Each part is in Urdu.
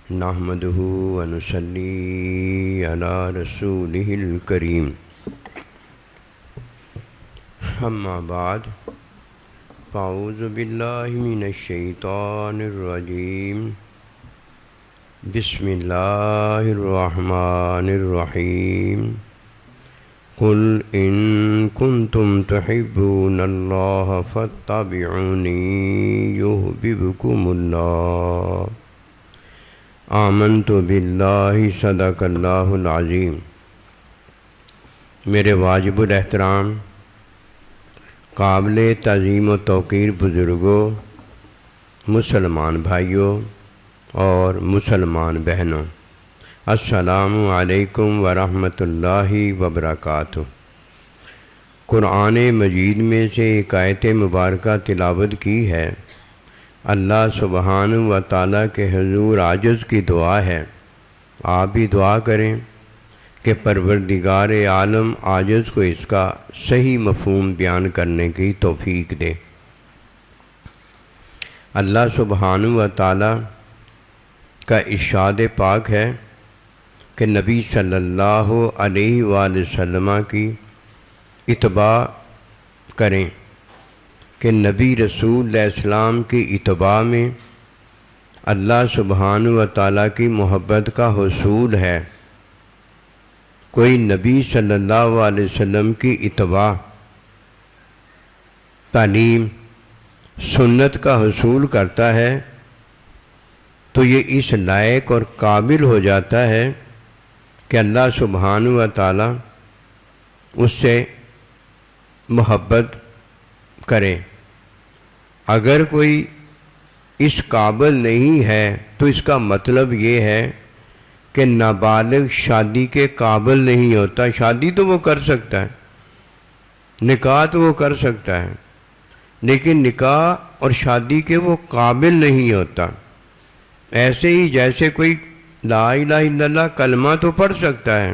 نحمده ونصلي على رسوله الكريم اما بعد فاعوذ بالله من الشيطان الرجيم بسم الله الرحمن الرحيم قل إن كنتم تحبون الله فاتبعوني يحببكم الله آمنت باللہ صدق اللہ العظیم۔ میرے واجب الاحترام قابل تعظیم و توقیر بزرگوں، مسلمان بھائیوں اور مسلمان بہنوں، السلام علیکم ورحمۃ اللہ وبرکاتہ۔ قرآن مجید میں سے ایک آیت مبارکہ تلاوت کی ہے۔ اللہ سبحانہ و تعالیٰ کے حضور عاجز کی دعا ہے، آپ بھی دعا کریں کہ پروردگار عالم عاجز کو اس کا صحیح مفہوم بیان کرنے کی توفیق دے۔ اللہ سبحانہ و تعالیٰ کا ارشاد پاک ہے کہ نبی صلی اللہ علیہ وآلہ وسلم کی اتباع کریں، کہ نبی رسول علیہ السلام کی اتباع میں اللہ سبحانہ و تعالیٰ کی محبت کا حصول ہے۔ کوئی نبی صلی اللہ علیہ وسلم کی اتباع، تعلیم، سنت کا حصول کرتا ہے تو یہ اس لائق اور قابل ہو جاتا ہے کہ اللہ سبحانہ و تعالیٰ اس سے محبت کرے۔ اگر کوئی اس قابل نہیں ہے تو اس کا مطلب یہ ہے کہ نابالغ شادی کے قابل نہیں ہوتا۔ شادی تو وہ کر سکتا ہے، نکاح تو وہ کر سکتا ہے، لیکن نکاح اور شادی کے وہ قابل نہیں ہوتا۔ ایسے ہی جیسے کوئی لا الہ الا اللہ کلمہ تو پڑھ سکتا ہے،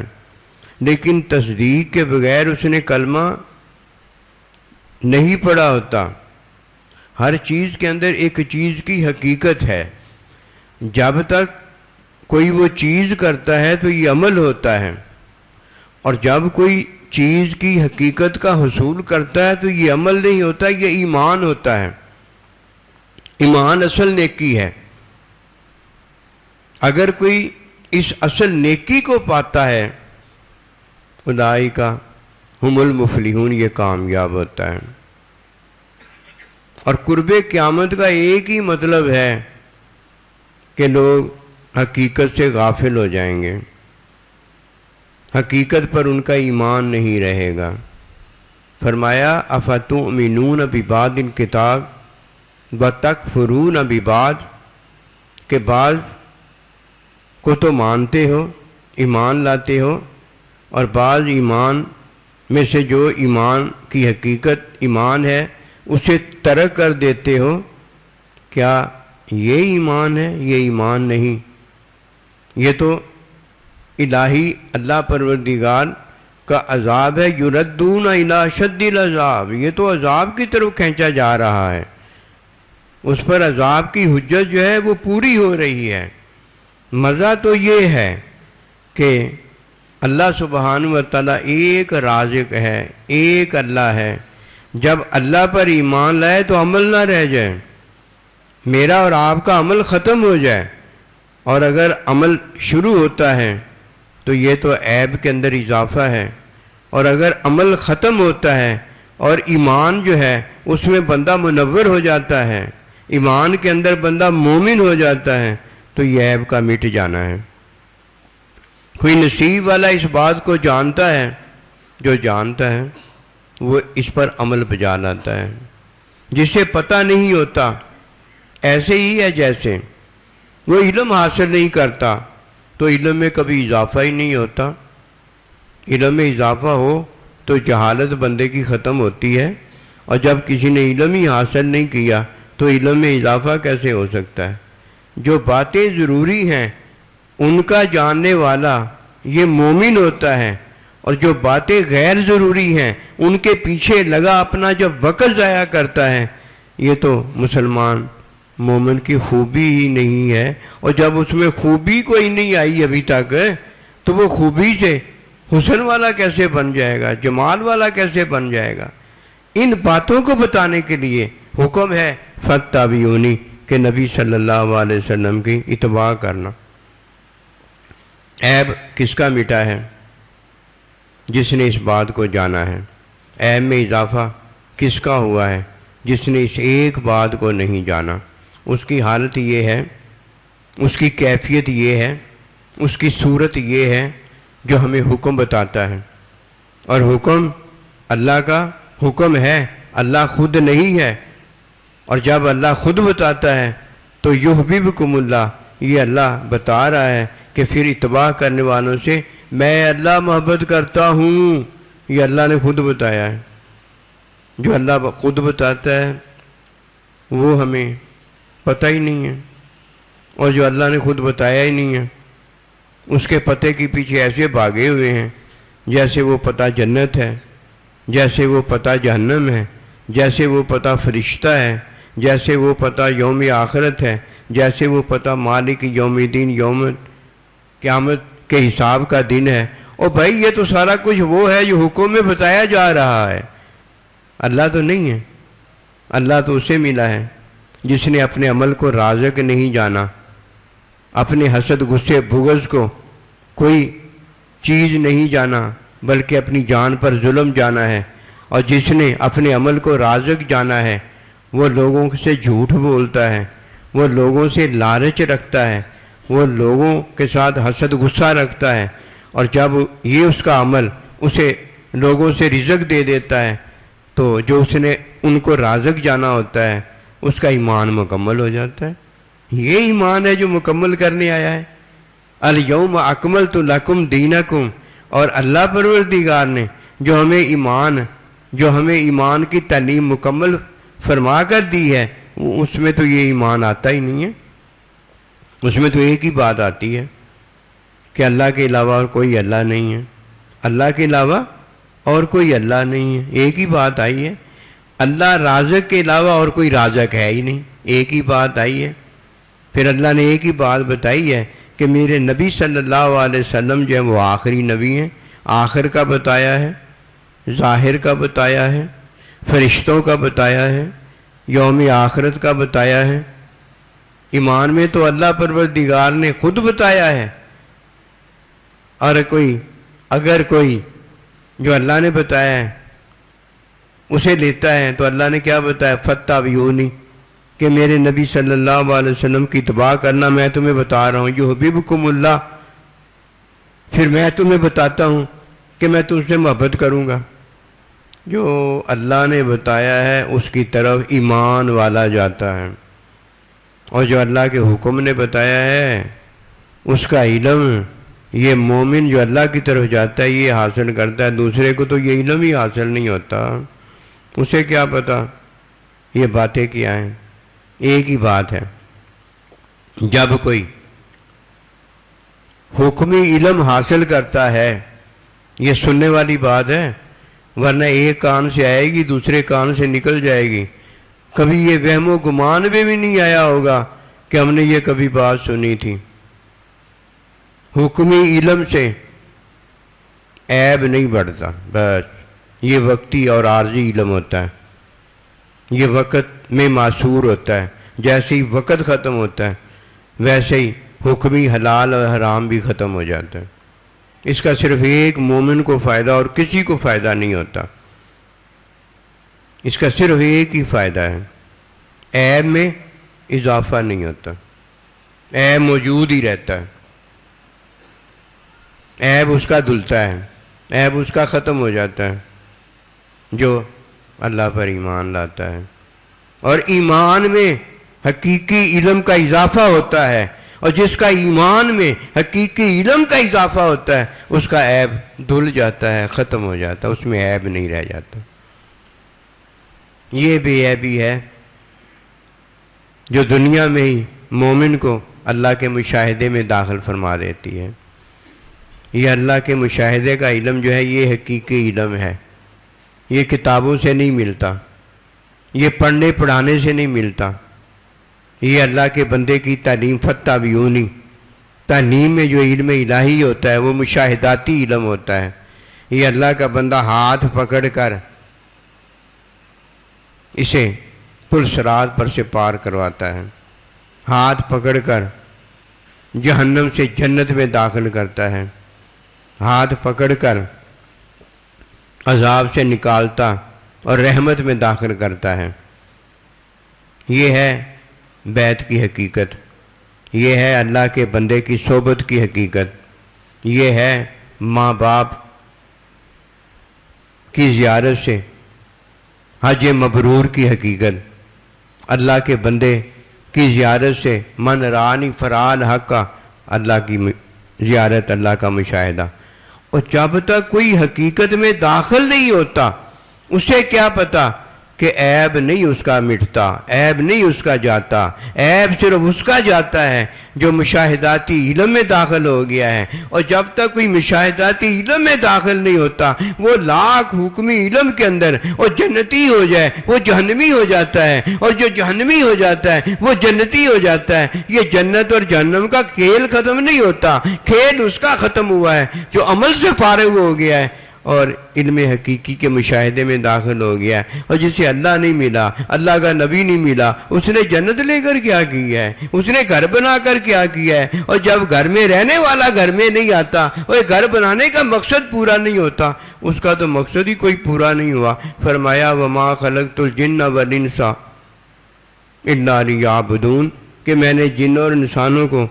لیکن تصدیق کے بغیر اس نے کلمہ نہیں پڑھا ہوتا۔ ہر چیز کے اندر ایک چیز کی حقیقت ہے، جب تک کوئی وہ چیز کرتا ہے تو یہ عمل ہوتا ہے، اور جب کوئی چیز کی حقیقت کا حصول کرتا ہے تو یہ عمل نہیں ہوتا، یہ ایمان ہوتا ہے۔ ایمان اصل نیکی ہے۔ اگر کوئی اس اصل نیکی کو پاتا ہے، اولئک ہم المفلحون، یہ کامیاب ہوتا ہے۔ اور قرب قیامت کا ایک ہی مطلب ہے کہ لوگ حقیقت سے غافل ہو جائیں گے، حقیقت پر ان کا ایمان نہیں رہے گا۔ فرمایا افتؤمنون ببعض الکتاب وتکفرون ببعض، کہ بعض کو تو مانتے ہو، ایمان لاتے ہو، اور بعض ایمان میں سے جو ایمان کی حقیقت ایمان ہے اسے ترک کر دیتے ہو۔ کیا یہ ایمان ہے؟ یہ ایمان نہیں، یہ تو الہی اللہ پروردگار کا عذاب ہے۔ یردون الی اشد العذاب، یہ تو عذاب کی طرف کھینچا جا رہا ہے، اس پر عذاب کی حجت جو ہے وہ پوری ہو رہی ہے۔ مزہ تو یہ ہے کہ اللہ سبحانہ و تعالیٰ ایک رازق ہے، ایک اللہ ہے۔ جب اللہ پر ایمان لائے تو عمل نہ رہ جائے، میرا اور آپ کا عمل ختم ہو جائے، اور اگر عمل شروع ہوتا ہے تو یہ تو عیب کے اندر اضافہ ہے، اور اگر عمل ختم ہوتا ہے اور ایمان جو ہے اس میں بندہ منور ہو جاتا ہے، ایمان کے اندر بندہ مومن ہو جاتا ہے، تو یہ عیب کا مٹ جانا ہے۔ کوئی نصیب والا اس بات کو جانتا ہے، جو جانتا ہے وہ اس پر عمل بجا لاتا ہے۔ جسے پتہ نہیں ہوتا، ایسے ہی ہے جیسے وہ علم حاصل نہیں کرتا تو علم میں کبھی اضافہ ہی نہیں ہوتا۔ علم میں اضافہ ہو تو جہالت بندے کی ختم ہوتی ہے، اور جب کسی نے علم ہی حاصل نہیں کیا تو علم میں اضافہ کیسے ہو سکتا ہے؟ جو باتیں ضروری ہیں ان کا جاننے والا یہ مومن ہوتا ہے، اور جو باتیں غیر ضروری ہیں ان کے پیچھے لگا اپنا جب وقت ضائع کرتا ہے، یہ تو مسلمان مومن کی خوبی ہی نہیں ہے، اور جب اس میں خوبی کوئی نہیں آئی ابھی تک تو وہ خوبی سے حسن والا کیسے بن جائے گا، جمال والا کیسے بن جائے گا؟ ان باتوں کو بتانے کے لیے حکم ہے فاتبعونی، کہ نبی صلی اللہ علیہ وسلم کی اتباع کرنا۔ عیب کس کا مٹا ہے؟ جس نے اس بات کو جانا ہے۔ عیب میں اضافہ کس کا ہوا ہے؟ جس نے اس ایک بات کو نہیں جانا۔ اس کی حالت یہ ہے، اس کی کیفیت یہ ہے، اس کی صورت یہ ہے جو ہمیں حکم بتاتا ہے، اور حکم اللہ کا حکم ہے، اللہ خود نہیں ہے۔ اور جب اللہ خود بتاتا ہے تو یحببکم اللہ، یہ اللہ بتا رہا ہے کہ پھر اتباع کرنے والوں سے میں اللہ محبت کرتا ہوں۔ یہ اللہ نے خود بتایا ہے۔ جو اللہ خود بتاتا ہے وہ ہمیں پتہ ہی نہیں ہے، اور جو اللہ نے خود بتایا ہی نہیں ہے اس کے پتے کے پیچھے ایسے بھاگے ہوئے ہیں جیسے وہ پتہ جنت ہے، جیسے وہ پتہ جہنم ہے، جیسے وہ پتہ فرشتہ ہے، جیسے وہ پتہ یوم آخرت ہے، جیسے وہ پتہ مالک یوم الدین، یوم قیامت کے حساب کا دن ہے۔ اور بھائی یہ تو سارا کچھ وہ ہے جو حکم میں بتایا جا رہا ہے، اللہ تو نہیں ہے۔ اللہ تو اسے ملا ہے جس نے اپنے عمل کو رازق نہیں جانا، اپنے حسد غصے بغض کو کوئی چیز نہیں جانا، بلکہ اپنی جان پر ظلم جانا ہے۔ اور جس نے اپنے عمل کو رازق جانا ہے وہ لوگوں سے جھوٹ بولتا ہے، وہ لوگوں سے لالچ رکھتا ہے، وہ لوگوں کے ساتھ حسد غصہ رکھتا ہے، اور جب یہ اس کا عمل اسے لوگوں سے رزق دے دیتا ہے تو جو اس نے ان کو رازق جانا ہوتا ہے اس کا ایمان مکمل ہو جاتا ہے۔ یہ ایمان ہے جو مکمل کرنے آیا ہے۔ الیوم اکملت لکم دینکم، اور اللہ پروردگار نے جو ہمیں ایمان کی تعلیم مکمل فرما کر دی ہے، اس میں تو یہ ایمان آتا ہی نہیں ہے۔ اس میں تو ایک ہی بات آتی ہے کہ اللہ کے علاوہ اور کوئی اللہ نہیں ہے، اللہ کے علاوہ اور کوئی اللہ نہیں ہے، ایک ہی بات آئی ہے۔ اللہ رازق کے علاوہ اور کوئی رازق ہے ہی نہیں، ایک ہی بات آئی ہے۔ پھر اللہ نے ایک ہی بات بتائی ہے کہ میرے نبی صلی اللہ علیہ وسلم جو ہے وہ آخری نبی ہیں، آخر کا بتایا ہے، ظاہر کا بتایا ہے، فرشتوں کا بتایا ہے، یوم آخرت کا بتایا ہے۔ ایمان میں تو اللہ پروردگار نے خود بتایا ہے، اور اگر کوئی جو اللہ نے بتایا ہے اسے لیتا ہے تو اللہ نے کیا بتایا؟ فاتبعونی، کہ میرے نبی صلی اللہ علیہ وسلم کی اتباع کرنا۔ میں تمہیں بتا رہا ہوں یحببکم اللہ، پھر میں تمہیں بتاتا ہوں کہ میں تم سے محبت کروں گا۔ جو اللہ نے بتایا ہے اس کی طرف ایمان والا جاتا ہے، اور جو اللہ کے حکم نے بتایا ہے اس کا علم یہ مومن جو اللہ کی طرف جاتا ہے یہ حاصل کرتا ہے۔ دوسرے کو تو یہ علم ہی حاصل نہیں ہوتا، اسے کیا پتا یہ باتیں کیا ہیں۔ ایک ہی بات ہے، جب کوئی حکمی علم حاصل کرتا ہے، یہ سننے والی بات ہے، ورنہ ایک کان سے آئے گی دوسرے کان سے نکل جائے گی۔ کبھی یہ وہم و گمان میں بھی نہیں آیا ہوگا کہ ہم نے یہ کبھی بات سنی تھی۔ حکمی علم سے عیب نہیں بڑھتا، بس یہ وقتی اور عارضی علم ہوتا ہے، یہ وقت میں معصور ہوتا ہے۔ جیسے ہی وقت ختم ہوتا ہے ویسے ہی حکمی حلال اور حرام بھی ختم ہو جاتا ہے۔ اس کا صرف ایک مومن کو فائدہ اور کسی کو فائدہ نہیں ہوتا، اس کا صرف ایک ہی فائدہ ہے، عیب میں اضافہ نہیں ہوتا، عیب موجود ہی رہتا ہے، عیب اس کا دھلتا ہے، عیب اس کا ختم ہو جاتا ہے جو اللہ پر ایمان لاتا ہے۔ اور ایمان میں حقیقی علم کا اضافہ ہوتا ہے، اور جس کا ایمان میں حقیقی علم کا اضافہ ہوتا ہے اس کا عیب دھل جاتا ہے، ختم ہو جاتا ہے، اس میں عیب نہیں رہ جاتا۔ یہ بے عیبی ہے جو دنیا میں ہی مومن کو اللہ کے مشاہدے میں داخل فرما دیتی ہے۔ یہ اللہ کے مشاہدے کا علم جو ہے یہ حقیقی علم ہے، یہ کتابوں سے نہیں ملتا، یہ پڑھنے پڑھانے سے نہیں ملتا، یہ اللہ کے بندے کی تعلیم فتابعونی، تعلیم میں جو علم الہی ہوتا ہے وہ مشاہداتی علم ہوتا ہے۔ یہ اللہ کا بندہ ہاتھ پکڑ کر اسے پل صراط پر سے پار کرواتا ہے، ہاتھ پکڑ کر جہنم سے جنت میں داخل کرتا ہے، ہاتھ پکڑ کر عذاب سے نکالتا اور رحمت میں داخل کرتا ہے۔ یہ ہے بیت کی حقیقت، یہ ہے اللہ کے بندے کی صحبت کی حقیقت، یہ ہے ماں باپ کی زیارت سے حج مبرور کی حقیقت، اللہ کے بندے کی زیارت سے من رانی فرال حق کا، اللہ کی زیارت، اللہ کا مشاہدہ۔ اور جب تک کوئی حقیقت میں داخل نہیں ہوتا اسے کیا پتا کہ عیب نہیں اس کا مٹتا، عیب نہیں اس کا جاتا، عیب صرف اس کا جاتا ہے جو مشاہداتی علم میں داخل ہو گیا ہے۔ اور جب تک کوئی مشاہداتی علم میں داخل نہیں ہوتا وہ لاکھ حکمی علم کے اندر وہ جنتی ہو جائے وہ جہنمی ہو جاتا ہے، اور جو جہنمی ہو جاتا ہے وہ جنتی ہو جاتا ہے۔ یہ جنت اور جہنم کا کھیل ختم نہیں ہوتا، کھیل اس کا ختم ہوا ہے جو عمل سے فارغ ہو گیا ہے اور علم حقیقی کے مشاہدے میں داخل ہو گیا ہے۔ اور جسے اللہ نہیں ملا، اللہ کا نبی نہیں ملا، اس نے جنت لے کر کیا کیا ہے، اس نے گھر بنا کر کیا کیا ہے۔ اور جب گھر میں رہنے والا گھر میں نہیں آتا اور گھر بنانے کا مقصد پورا نہیں ہوتا اس کا تو مقصد ہی کوئی پورا نہیں ہوا۔ فرمایا وما خلقت الجن والانس الا لیعبدون، کہ میں نے جن اور انسانوں کو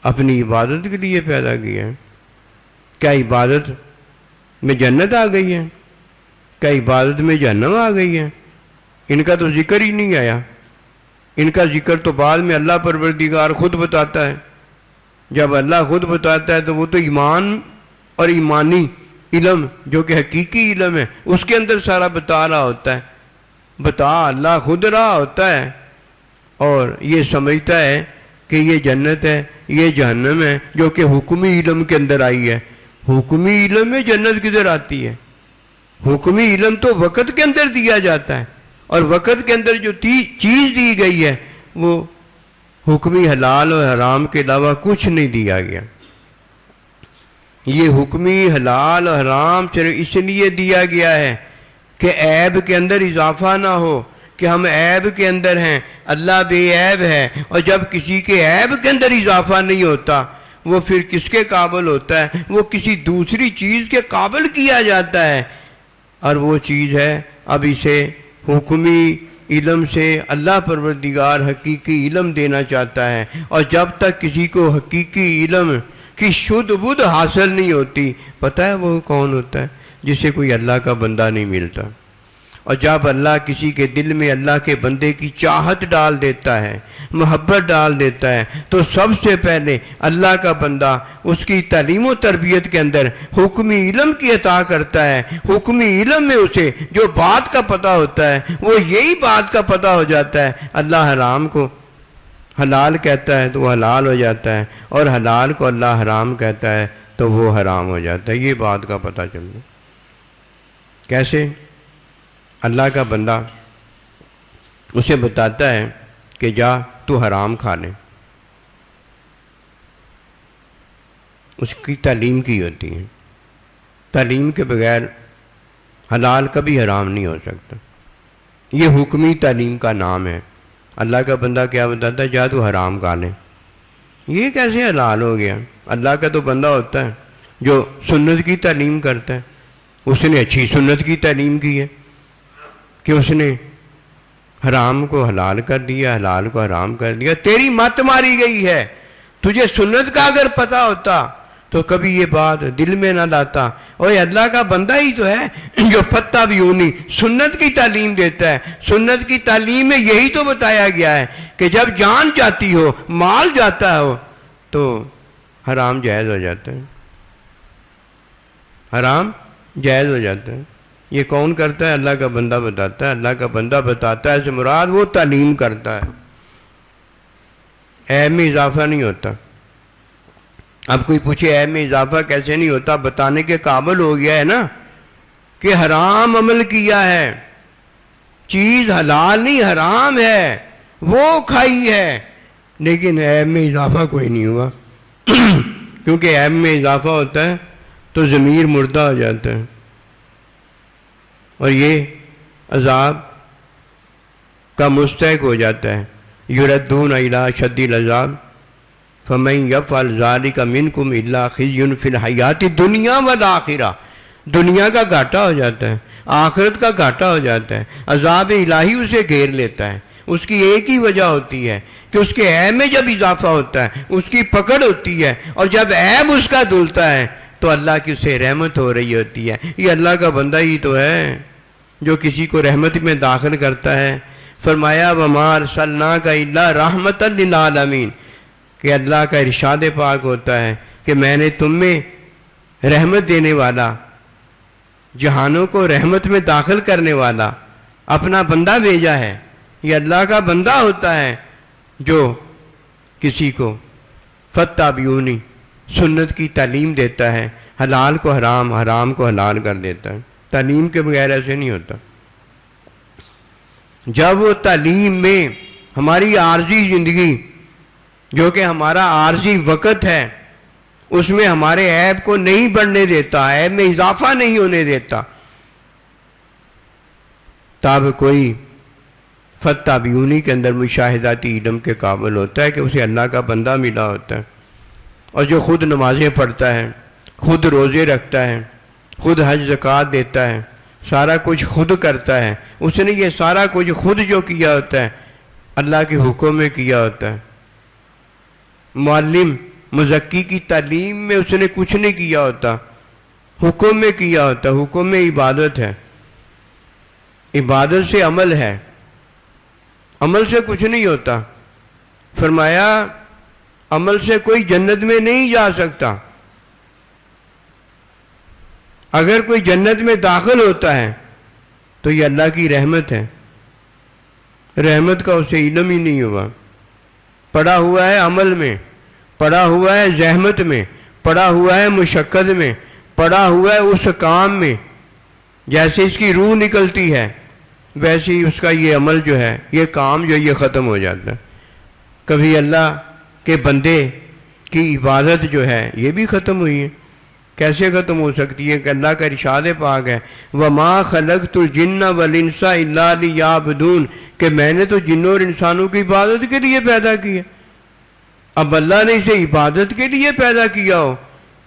اپنی عبادت کے لیے پیدا کیا ہے۔ کیا عبادت میں جنت آ گئی ہے؟ کیا عبادت میں جہنم آ گئی ہے؟ ان کا تو ذکر ہی نہیں آیا، ان کا ذکر تو بعد میں اللہ پروردگار خود بتاتا ہے۔ جب اللہ خود بتاتا ہے تو وہ تو ایمان اور ایمانی علم جو کہ حقیقی علم ہے اس کے اندر سارا بتا رہا ہوتا ہے، بتا اللہ خود رہا ہوتا ہے، اور یہ سمجھتا ہے کہ یہ جنت ہے یہ جہنم ہے جو کہ حکمی علم کے اندر آئی ہے۔ حکمی علم میں جنت کدھر آتی ہے؟ حکمی علم تو وقت کے اندر دیا جاتا ہے، اور وقت کے اندر جو چیز دی گئی ہے وہ حکمی حلال اور حرام کے علاوہ کچھ نہیں دیا گیا۔ یہ حکمی حلال اور حرام صرف اس لیے دیا گیا ہے کہ عیب کے اندر اضافہ نہ ہو، کہ ہم عیب کے اندر ہیں، اللہ بے عیب ہے۔ اور جب کسی کے عیب کے اندر اضافہ نہیں ہوتا وہ پھر کس کے قابل ہوتا ہے؟ وہ کسی دوسری چیز کے قابل کیا جاتا ہے، اور وہ چیز ہے اب اسے حکمی علم سے اللہ پروردگار حقیقی علم دینا چاہتا ہے۔ اور جب تک کسی کو حقیقی علم کی شدھ بدھ حاصل نہیں ہوتی، پتہ ہے وہ کون ہوتا ہے؟ جسے کوئی اللہ کا بندہ نہیں ملتا۔ اور جب اللہ کسی کے دل میں اللہ کے بندے کی چاہت ڈال دیتا ہے، محبت ڈال دیتا ہے، تو سب سے پہلے اللہ کا بندہ اس کی تعلیم و تربیت کے اندر حکمی علم کی عطا کرتا ہے۔ حکمی علم میں اسے جو بات کا پتہ ہوتا ہے وہ یہی بات کا پتہ ہو جاتا ہے، اللہ حرام کو حلال کہتا ہے تو وہ حلال ہو جاتا ہے، اور حلال کو اللہ حرام کہتا ہے تو وہ حرام ہو جاتا ہے۔ یہ بات کا پتہ چلنا کیسے؟ اللہ کا بندہ اسے بتاتا ہے کہ جا تو حرام کھا لے، اس کی تعلیم کی ہوتی ہے، تعلیم کے بغیر حلال کبھی حرام نہیں ہو سکتا۔ یہ حکمی تعلیم کا نام ہے۔ اللہ کا بندہ کیا بتاتا ہے؟ جا تو حرام کھا لے۔ یہ کیسے حلال ہو گیا؟ اللہ کا تو بندہ ہوتا ہے جو سنت کی تعلیم کرتا ہے، اس نے اچھی سنت کی تعلیم کی ہے کہ اس نے حرام کو حلال کر دیا، حلال کو حرام کر دیا۔ تیری مت ماری گئی ہے۔ تجھے سنت کا اگر پتہ ہوتا تو کبھی یہ بات دل میں نہ لاتا۔ اور اللہ کا بندہ ہی تو ہے جو فتح بھی ہونی سنت کی تعلیم دیتا ہے۔ سنت کی تعلیم میں یہی تو بتایا گیا ہے کہ جب جان جاتی ہو، مال جاتا ہو، تو حرام جائز ہو جاتا ہے، حرام جائز ہو جاتا ہے۔ یہ کون کرتا ہے؟ اللہ کا بندہ بتاتا ہے۔ اللہ کا بندہ بتاتا ہے سے مراد وہ تعلیم کرتا ہے، عیب میں اضافہ نہیں ہوتا۔ اب کوئی پوچھے عیب میں اضافہ کیسے نہیں ہوتا؟ بتانے کے قابل ہو گیا ہے نا کہ حرام عمل کیا ہے، چیز حلال نہیں حرام ہے، وہ کھائی ہے، لیکن عیب میں اضافہ کوئی نہیں ہوا کیونکہ عیب میں اضافہ ہوتا ہے تو ضمیر مردہ ہو جاتا ہے، اور یہ عذاب کا مستحق ہو جاتا ہے۔ یردون الی شد العذاب فمن یفعل ذلک منکم الا خزی فی الحیات الدنیا والآخرہ، دنیا کا گھاٹا ہو جاتا ہے، آخرت کا گھاٹا ہو جاتا ہے، عذاب الہی اسے گھیر لیتا ہے۔ اس کی ایک ہی وجہ ہوتی ہے کہ اس کے عیب میں جب اضافہ ہوتا ہے اس کی پکڑ ہوتی ہے، اور جب عیب اس کا دھلتا ہے تو اللہ کی اسے رحمت ہو رہی ہوتی ہے۔ یہ اللہ کا بندہ ہی تو ہے جو کسی کو رحمت میں داخل کرتا ہے۔ فرمایا وَمَا أَرْسَلْنَاكَ إِلَّا رَحْمَةً لِلْعَالَمِينَ، کہ اللہ کا ارشاد پاک ہوتا ہے کہ میں نے تم میں رحمت دینے والا، جہانوں کو رحمت میں داخل کرنے والا اپنا بندہ بھیجا ہے۔ یہ اللہ کا بندہ ہوتا ہے جو کسی کو فَاتَّبِعُونِی سنت کی تعلیم دیتا ہے، حلال کو حرام، حرام کو حلال کر دیتا ہے۔ تعلیم کے بغیر ایسے نہیں ہوتا۔ جب وہ تعلیم میں ہماری عارضی زندگی جو کہ ہمارا عارضی وقت ہے اس میں ہمارے عیب کو نہیں بڑھنے دیتا، عیب میں اضافہ نہیں ہونے دیتا، تب کوئی فَاتَّبِعُونِی کے اندر مشاہداتی علم کے قابل ہوتا ہے کہ اسے اللہ کا بندہ ملا ہوتا ہے، اور جو خود نمازیں پڑھتا ہے، خود روزے رکھتا ہے، خود حج زکوٰۃ دیتا ہے، سارا کچھ خود کرتا ہے، اس نے یہ سارا کچھ خود جو کیا ہوتا ہے اللہ کے حکم میں کیا ہوتا ہے۔ معلم مزکی کی تعلیم میں اس نے کچھ نہیں کیا ہوتا، حکم میں کیا ہوتا، حکم میں عبادت ہے، عبادت سے عمل ہے، عمل سے کچھ نہیں ہوتا۔ فرمایا عمل سے کوئی جنت میں نہیں جا سکتا، اگر کوئی جنت میں داخل ہوتا ہے تو یہ اللہ کی رحمت ہے، رحمت کا اسے علم ہی نہیں ہوا، پڑا ہوا ہے عمل میں، پڑا ہوا ہے زحمت میں، پڑا ہوا ہے مشقت میں، پڑا ہوا ہے اس کام میں، جیسے اس کی روح نکلتی ہے ویسے ہی اس کا یہ عمل جو ہے، یہ کام جو یہ ختم ہو جاتا ہے۔ کبھی اللہ کے بندے کی عبادت جو ہے یہ بھی ختم ہوئی ہے۔ کیسے ختم ہو سکتی ہے کہ اللہ کا ارشاد پاک ہے وَمَا خَلَقْتُ الْجِنَّ وَالْإِنسَ إِلَّا لِيَعْبُدُونَ، کہ میں نے تو جنوں اور انسانوں کی عبادت کے لیے پیدا کیا۔ اب اللہ نے اسے عبادت کے لیے پیدا کیا ہو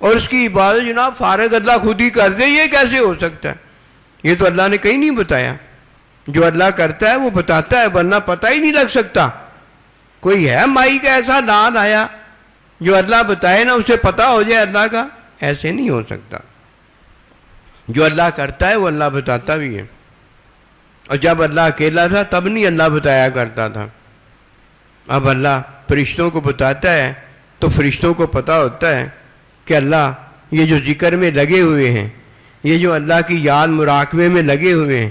اور اس کی عبادت جناب فارغ اللہ خود ہی کر دے، یہ کیسے ہو سکتا ہے؟ یہ تو اللہ نے کہیں نہیں بتایا۔ جو اللہ کرتا ہے وہ بتاتا ہے، ورنہ پتہ ہی نہیں لگ سکتا۔ کوئی ہے مائی کا ایسا لال آیا جو اللہ بتائے نا اسے پتہ ہو جائے اللہ کا؟ ایسے نہیں ہو سکتا۔ جو اللہ کرتا ہے وہ اللہ بتاتا بھی ہے، اور جب اللہ اکیلا تھا تب نہیں اللہ بتایا کرتا تھا۔ اب اللہ فرشتوں کو بتاتا ہے تو فرشتوں کو پتہ ہوتا ہے کہ اللہ یہ جو ذکر میں لگے ہوئے ہیں، یہ جو اللہ کی یاد مراقبے میں لگے ہوئے ہیں،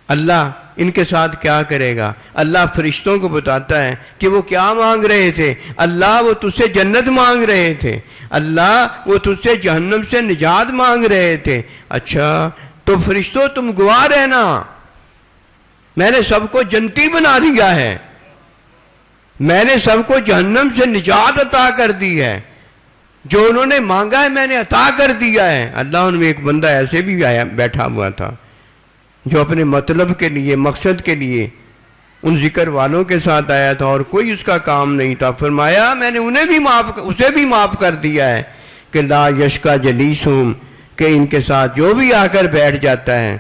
اللہ ان کے ساتھ کیا کرے گا۔ اللہ فرشتوں کو بتاتا ہے کہ وہ کیا مانگ رہے تھے۔ اللہ وہ تجھ سے جنت مانگ رہے تھے، اللہ وہ تجھ سے جہنم سے نجات مانگ رہے تھے۔ اچھا تو فرشتوں تم گواہ رہنا، میں نے سب کو جنتی بنا دیا ہے، میں نے سب کو جہنم سے نجات عطا کر دی ہے، جو انہوں نے مانگا ہے میں نے عطا کر دیا ہے۔ اللہ ان میں ایک بندہ ایسے بھی آیا بیٹھا ہوا تھا جو اپنے مطلب کے لیے، مقصد کے لیے ان ذکر والوں کے ساتھ آیا تھا اور کوئی اس کا کام نہیں تھا۔ فرمایا میں نے اسے بھی معاف کر دیا ہے کہ لا یشکا جلیسہم، کہ ان کے ساتھ جو بھی آ کر بیٹھ جاتا ہے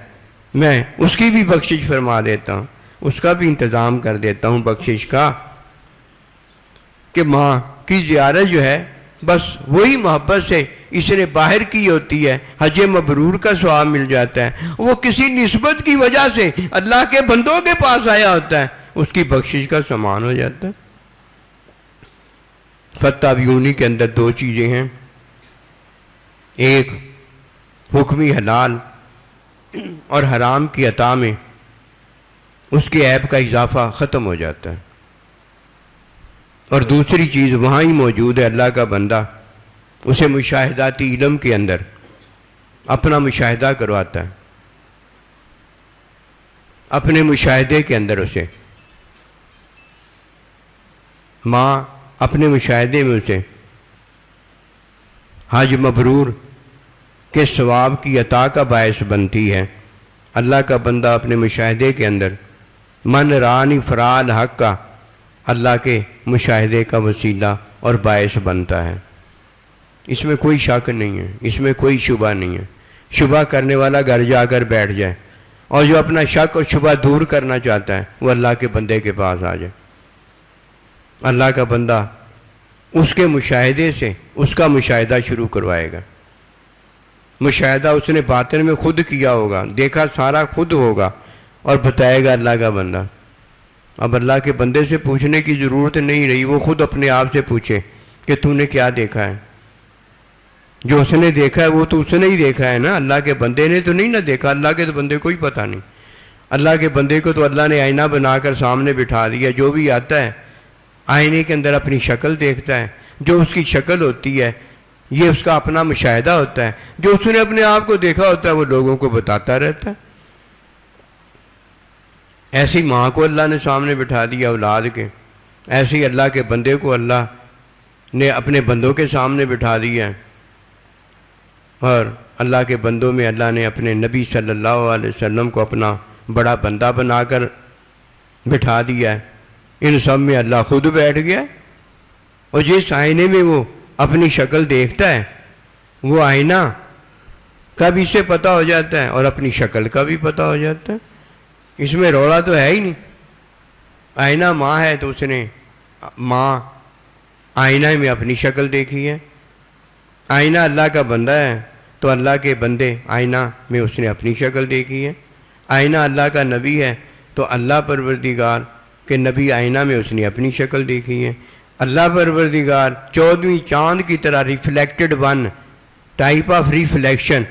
میں اس کی بھی بخشش فرما دیتا ہوں، اس کا بھی انتظام کر دیتا ہوں بخشش کا۔ کہ ماں کی زیارت جو ہے بس وہی محبت سے اس نے باہر کی ہوتی ہے، حج مبرور کا ثواب مل جاتا ہے۔ وہ کسی نسبت کی وجہ سے اللہ کے بندوں کے پاس آیا ہوتا ہے، اس کی بخشش کا سامان ہو جاتا ہے۔ فَاتَّبِعُونِی کے اندر دو چیزیں ہیں، ایک حکمی حلال اور حرام کی عطا میں اس کے عیب کا اضافہ ختم ہو جاتا ہے، اور دوسری چیز وہاں ہی موجود ہے، اللہ کا بندہ اسے مشاہداتی علم کے اندر اپنا مشاہدہ کرواتا ہے، اپنے مشاہدے کے اندر اسے ماں اپنے مشاہدے میں اسے حج مبرور کے ثواب کی عطا کا باعث بنتی ہے۔ اللہ کا بندہ اپنے مشاہدے کے اندر من رانی فراد حق کا اللہ کے مشاہدے کا وسیلہ اور باعث بنتا ہے۔ اس میں کوئی شک نہیں ہے، اس میں کوئی شبہ نہیں ہے۔ شبہ کرنے والا گھر جا کر بیٹھ جائے، اور جو اپنا شک اور شبہ دور کرنا چاہتا ہے وہ اللہ کے بندے کے پاس آ جائے۔ اللہ کا بندہ اس کے مشاہدے سے اس کا مشاہدہ شروع کروائے گا۔ مشاہدہ اس نے باطن میں خود کیا ہوگا، دیکھا سارا خود ہوگا، اور بتائے گا اللہ کا بندہ۔ اب اللہ کے بندے سے پوچھنے کی ضرورت نہیں رہی، وہ خود اپنے آپ سے پوچھے کہ تو نے کیا دیکھا ہے۔ جو اس نے دیکھا ہے وہ تو اس نے ہی دیکھا ہے نا، اللہ کے بندے نے تو نہیں نہ دیکھا۔ اللہ کے تو بندے کو ہی پتہ نہیں۔ اللہ کے بندے کو تو اللہ نے آئینہ بنا کر سامنے بٹھا دیا، جو بھی آتا ہے آئینے کے اندر اپنی شکل دیکھتا ہے، جو اس کی شکل ہوتی ہے یہ اس کا اپنا مشاہدہ ہوتا ہے، جو اس نے اپنے آپ کو دیکھا ہوتا ہے وہ لوگوں کو بتاتا رہتا ہے۔ ایسی ماں کو اللہ نے سامنے بٹھا دیا اولاد کے، ایسی اللہ کے بندے کو اللہ نے اپنے بندوں کے سامنے بٹھا دیا ہے، اور اللہ کے بندوں میں اللہ نے اپنے نبی صلی اللہ علیہ وسلم کو اپنا بڑا بندہ بنا کر بٹھا دیا ہے۔ ان سب میں اللہ خود بیٹھ گیا، اور جس آئینے میں وہ اپنی شکل دیکھتا ہے وہ آئینہ کا بھی اسے پتہ ہو جاتا ہے اور اپنی شکل کا بھی پتہ ہو جاتا ہے۔ اس میں رولا تو ہے ہی نہیں۔ آئینہ ماں ہے تو اس نے ماں آئینہ میں اپنی شکل دیکھی ہے، آئینہ اللہ کا بندہ ہے تو اللہ کے بندے آئینہ میں اس نے اپنی شکل دیکھی ہے، آئینہ اللہ کا نبی ہے تو اللہ پروردگار کے نبی آئینہ میں اس نے اپنی شکل دیکھی ہے۔ اللہ پروردگار 14ویں چاند کی طرح reflected one type of reflection,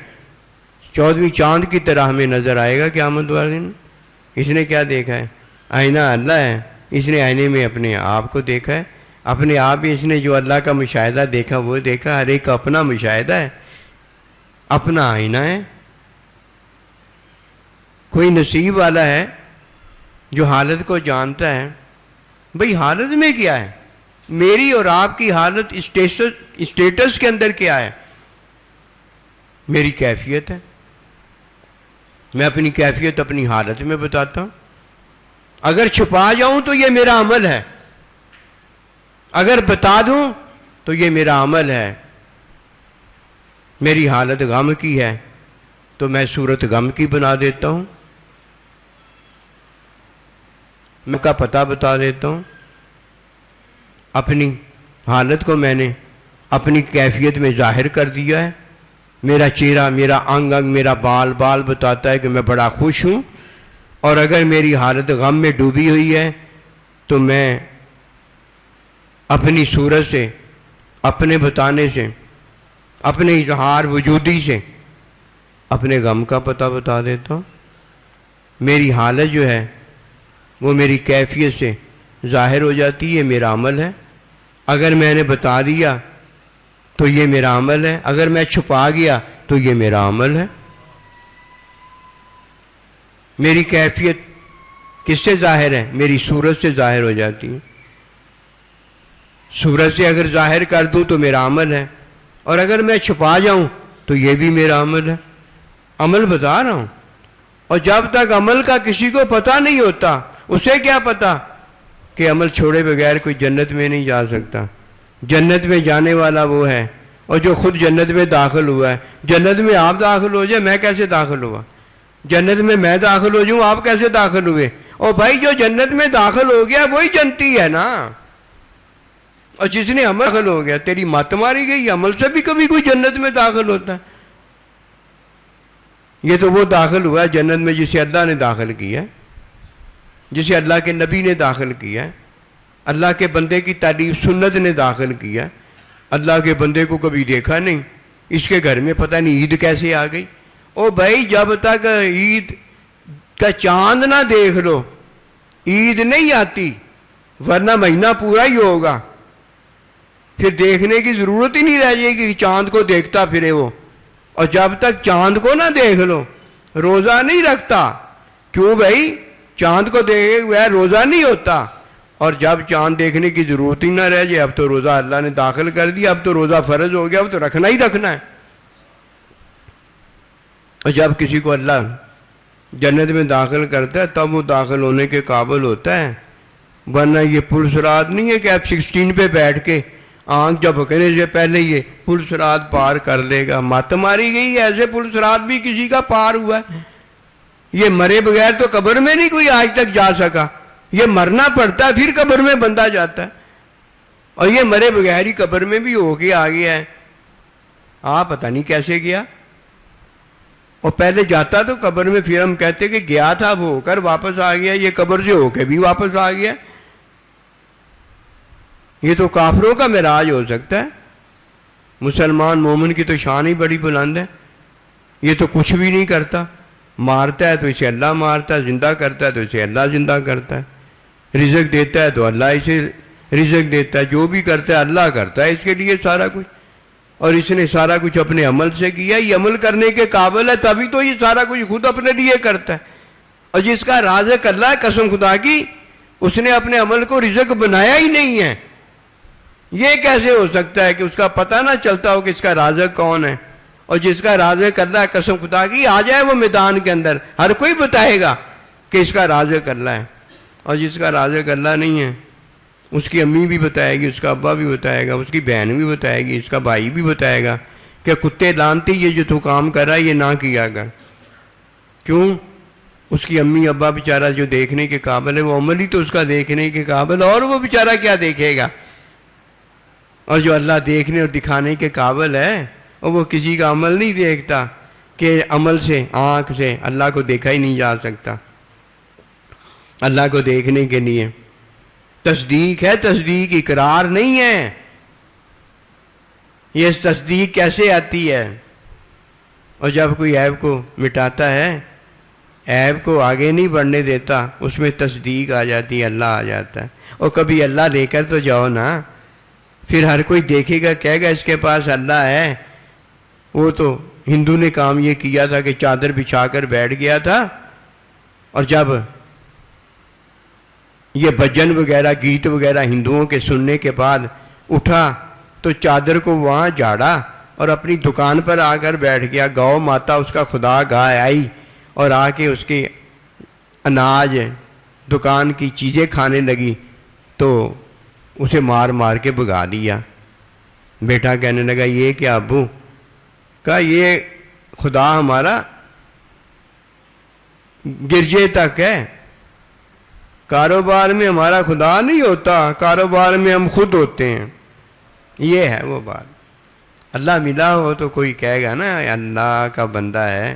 14ویں چاند کی طرح ہمیں نظر آئے گا قیامت والے دن۔ اس نے کیا دیکھا ہے؟ آئینہ اللہ ہے، اس نے آئینے میں اپنے آپ کو دیکھا ہے، اپنے آپ ہی اس نے جو اللہ کا مشاہدہ دیکھا وہ دیکھا۔ ہر ایک کا اپنا مشاہدہ ہے، اپنا آئینہ ہے۔ کوئی نصیب والا ہے جو حالت کو جانتا ہے، بھئی حالت میں کیا ہے، میری اور آپ کی حالت اسٹیٹس کے اندر کیا ہے؟ میری کیفیت ہے، میں اپنی کیفیت اپنی حالت میں بتاتا ہوں۔ اگر چھپا جاؤں تو یہ میرا عمل ہے، اگر بتا دوں تو یہ میرا عمل ہے۔ میری حالت غم کی ہے تو میں صورت غم کی بنا دیتا ہوں، میں کا پتہ بتا دیتا ہوں۔ اپنی حالت کو میں نے اپنی کیفیت میں ظاہر کر دیا ہے۔ میرا چہرہ، میرا انگ انگ، میرا بال بال بتاتا ہے کہ میں بڑا خوش ہوں، اور اگر میری حالت غم میں ڈوبی ہوئی ہے تو میں اپنی صورت سے، اپنے بتانے سے، اپنے اظہار وجودی سے اپنے غم کا پتہ بتا دیتا ہوں۔ میری حالت جو ہے وہ میری کیفیت سے ظاہر ہو جاتی ہے، میرا عمل ہے۔ اگر میں نے بتا دیا تو یہ میرا عمل ہے، اگر میں چھپا گیا تو یہ میرا عمل ہے۔ میری کیفیت کس سے ظاہر ہے؟ میری صورت سے ظاہر ہو جاتی ہے۔ صورت سے اگر ظاہر کر دوں تو میرا عمل ہے، اور اگر میں چھپا جاؤں تو یہ بھی میرا عمل ہے۔ عمل بتا رہا ہوں، اور جب تک عمل کا کسی کو پتہ نہیں ہوتا، اسے کیا پتہ کہ عمل چھوڑے بغیر کوئی جنت میں نہیں جا سکتا۔ جنت میں جانے والا وہ ہے، اور جو خود جنت میں داخل ہوا ہے۔ جنت میں آپ داخل ہو جائے، میں کیسے داخل ہوا؟ جنت میں داخل ہو جاؤں، آپ کیسے داخل ہوئے؟ اور بھائی جو جنت میں داخل ہو گیا وہی جنتی ہے نا، اور جس نے عمل داخل ہو گیا، تیری مت ماری گئی، عمل سے بھی کبھی کوئی جنت میں داخل ہوتا ہے؟ یہ تو وہ داخل ہوا ہے جنت میں جسے اللہ نے داخل کیا ہے، جسے اللہ کے نبی نے داخل کیا ہے، اللہ کے بندے کی تعلیم سنت نے داخل کیا۔ اللہ کے بندے کو کبھی دیکھا نہیں، اس کے گھر میں پتہ نہیں عید کیسے آ گئی۔ او بھائی جب تک عید کا چاند نہ دیکھ لو عید نہیں آتی، ورنہ مہینہ پورا ہی ہوگا، پھر دیکھنے کی ضرورت ہی نہیں رہ جائے گی کہ چاند کو دیکھتا پھرے وہ۔ اور جب تک چاند کو نہ دیکھ لو روزہ نہیں رکھتا۔ کیوں بھائی؟ چاند کو دیکھے بغیر روزہ نہیں ہوتا، اور جب چاند دیکھنے کی ضرورت ہی نہ رہ جائے، اب تو روزہ اللہ نے داخل کر دیا، اب تو روزہ فرض ہو گیا، اب تو رکھنا ہی رکھنا ہے۔ اور جب کسی کو اللہ جنت میں داخل کرتا ہے تب وہ داخل ہونے کے قابل ہوتا ہے، ورنہ یہ پل صراط نہیں ہے کہ آپ 16 پہ بیٹھ کے آنکھ جھپکنے سے پہلے یہ پل صراط پار کر لے گا۔ مت ماری گئی ہے، ایسے پل صراط بھی کسی کا پار ہوا ہے۔ یہ مرے بغیر تو قبر میں نہیں کوئی آج تک جا سکا، یہ مرنا پڑتا ہے پھر قبر میں بندہ جاتا ہے، اور یہ مرے بغیر ہی قبر میں بھی ہو کے آ گیا ہے۔ آپ پتہ نہیں کیسے گیا، اور پہلے جاتا تو قبر میں، پھر ہم کہتے کہ گیا تھا اب ہو کر واپس آ گیا، یہ قبر سے ہو کے بھی واپس آ گیا۔ یہ تو کافروں کا معراج ہو سکتا ہے، مسلمان مومن کی تو شان ہی بڑی بلند ہے۔ یہ تو کچھ بھی نہیں کرتا، مارتا ہے تو اسے اللہ مارتا ہے، زندہ کرتا ہے تو اسے اللہ زندہ کرتا ہے، رزق دیتا ہے تو اللہ اسے رزق دیتا ہے، جو بھی کرتا ہے اللہ کرتا ہے اس کے لیے سارا کچھ، اور اس نے سارا کچھ اپنے عمل سے کیا، یہ عمل کرنے کے قابل ہے تبھی تو یہ سارا کچھ خود اپنے لیے کرتا ہے۔ اور جس کا رازق اللہ ہے، قسم خدا کی، اس نے اپنے عمل کو رزق بنایا ہی نہیں ہے۔ یہ کیسے ہو سکتا ہے کہ اس کا پتہ نہ چلتا ہو کہ اس کا رازق کون ہے؟ اور جس کا رازق اللہ ہے، قسم خدا کی، آ جائے وہ میدان کے اندر، ہر کوئی بتائے گا کہ اس کا رازق اللہ ہے۔ اور جس کا رازق اللہ نہیں ہے، اس کی امی بھی بتائے گی، اس کا ابا بھی بتائے گا، اس کی بہن بھی بتائے گی، اس کا بھائی بھی بتائے گا کہ کتے لانتی، یہ جو تو کام کر رہا ہے یہ نہ کیا کر۔ کیوں؟ اس کی امی ابا بیچارہ جو دیکھنے کے قابل ہے، وہ عمل ہی تو اس کا دیکھنے کے قابل ہے، اور وہ بیچارہ کیا دیکھے گا؟ اور جو اللہ دیکھنے اور دکھانے کے قابل ہے، اور وہ کسی کا عمل نہیں دیکھتا، کہ عمل سے، آنکھ سے اللہ کو دیکھا ہی نہیں جا سکتا۔ اللہ کو دیکھنے کے لیے تصدیق ہے، تصدیق اقرار نہیں ہے۔ یہ تصدیق کیسے آتی ہے؟ اور جب کوئی عیب کو مٹاتا ہے، عیب کو آگے نہیں بڑھنے دیتا، اس میں تصدیق آ جاتی ہے، اللہ آ جاتا ہے۔ اور کبھی اللہ لے کر تو جاؤ نا، پھر ہر کوئی دیکھے گا، کہے گا اس کے پاس اللہ ہے۔ وہ تو ہندو نے کام یہ کیا تھا کہ چادر بچھا کر بیٹھ گیا تھا، اور جب یہ بھجن وغیرہ گیت وغیرہ ہندوؤں کے سننے کے بعد اٹھا تو چادر کو وہاں جھاڑا اور اپنی دکان پر آ کر بیٹھ گیا۔ گاؤ ماتا اس کا خدا گائے آئی اور آ کے اس کے اناج دکان کی چیزیں کھانے لگی تو اسے مار مار کے بھگا دیا۔ بیٹا کہنے لگا یہ کیا ابو؟ کہا یہ خدا ہمارا گرجے تک ہے، کاروبار میں ہمارا خدا نہیں ہوتا، کاروبار میں ہم خود ہوتے ہیں۔ یہ ہے وہ بات۔ اللہ ملا ہو تو کوئی کہے گا نا اللہ کا بندہ ہے،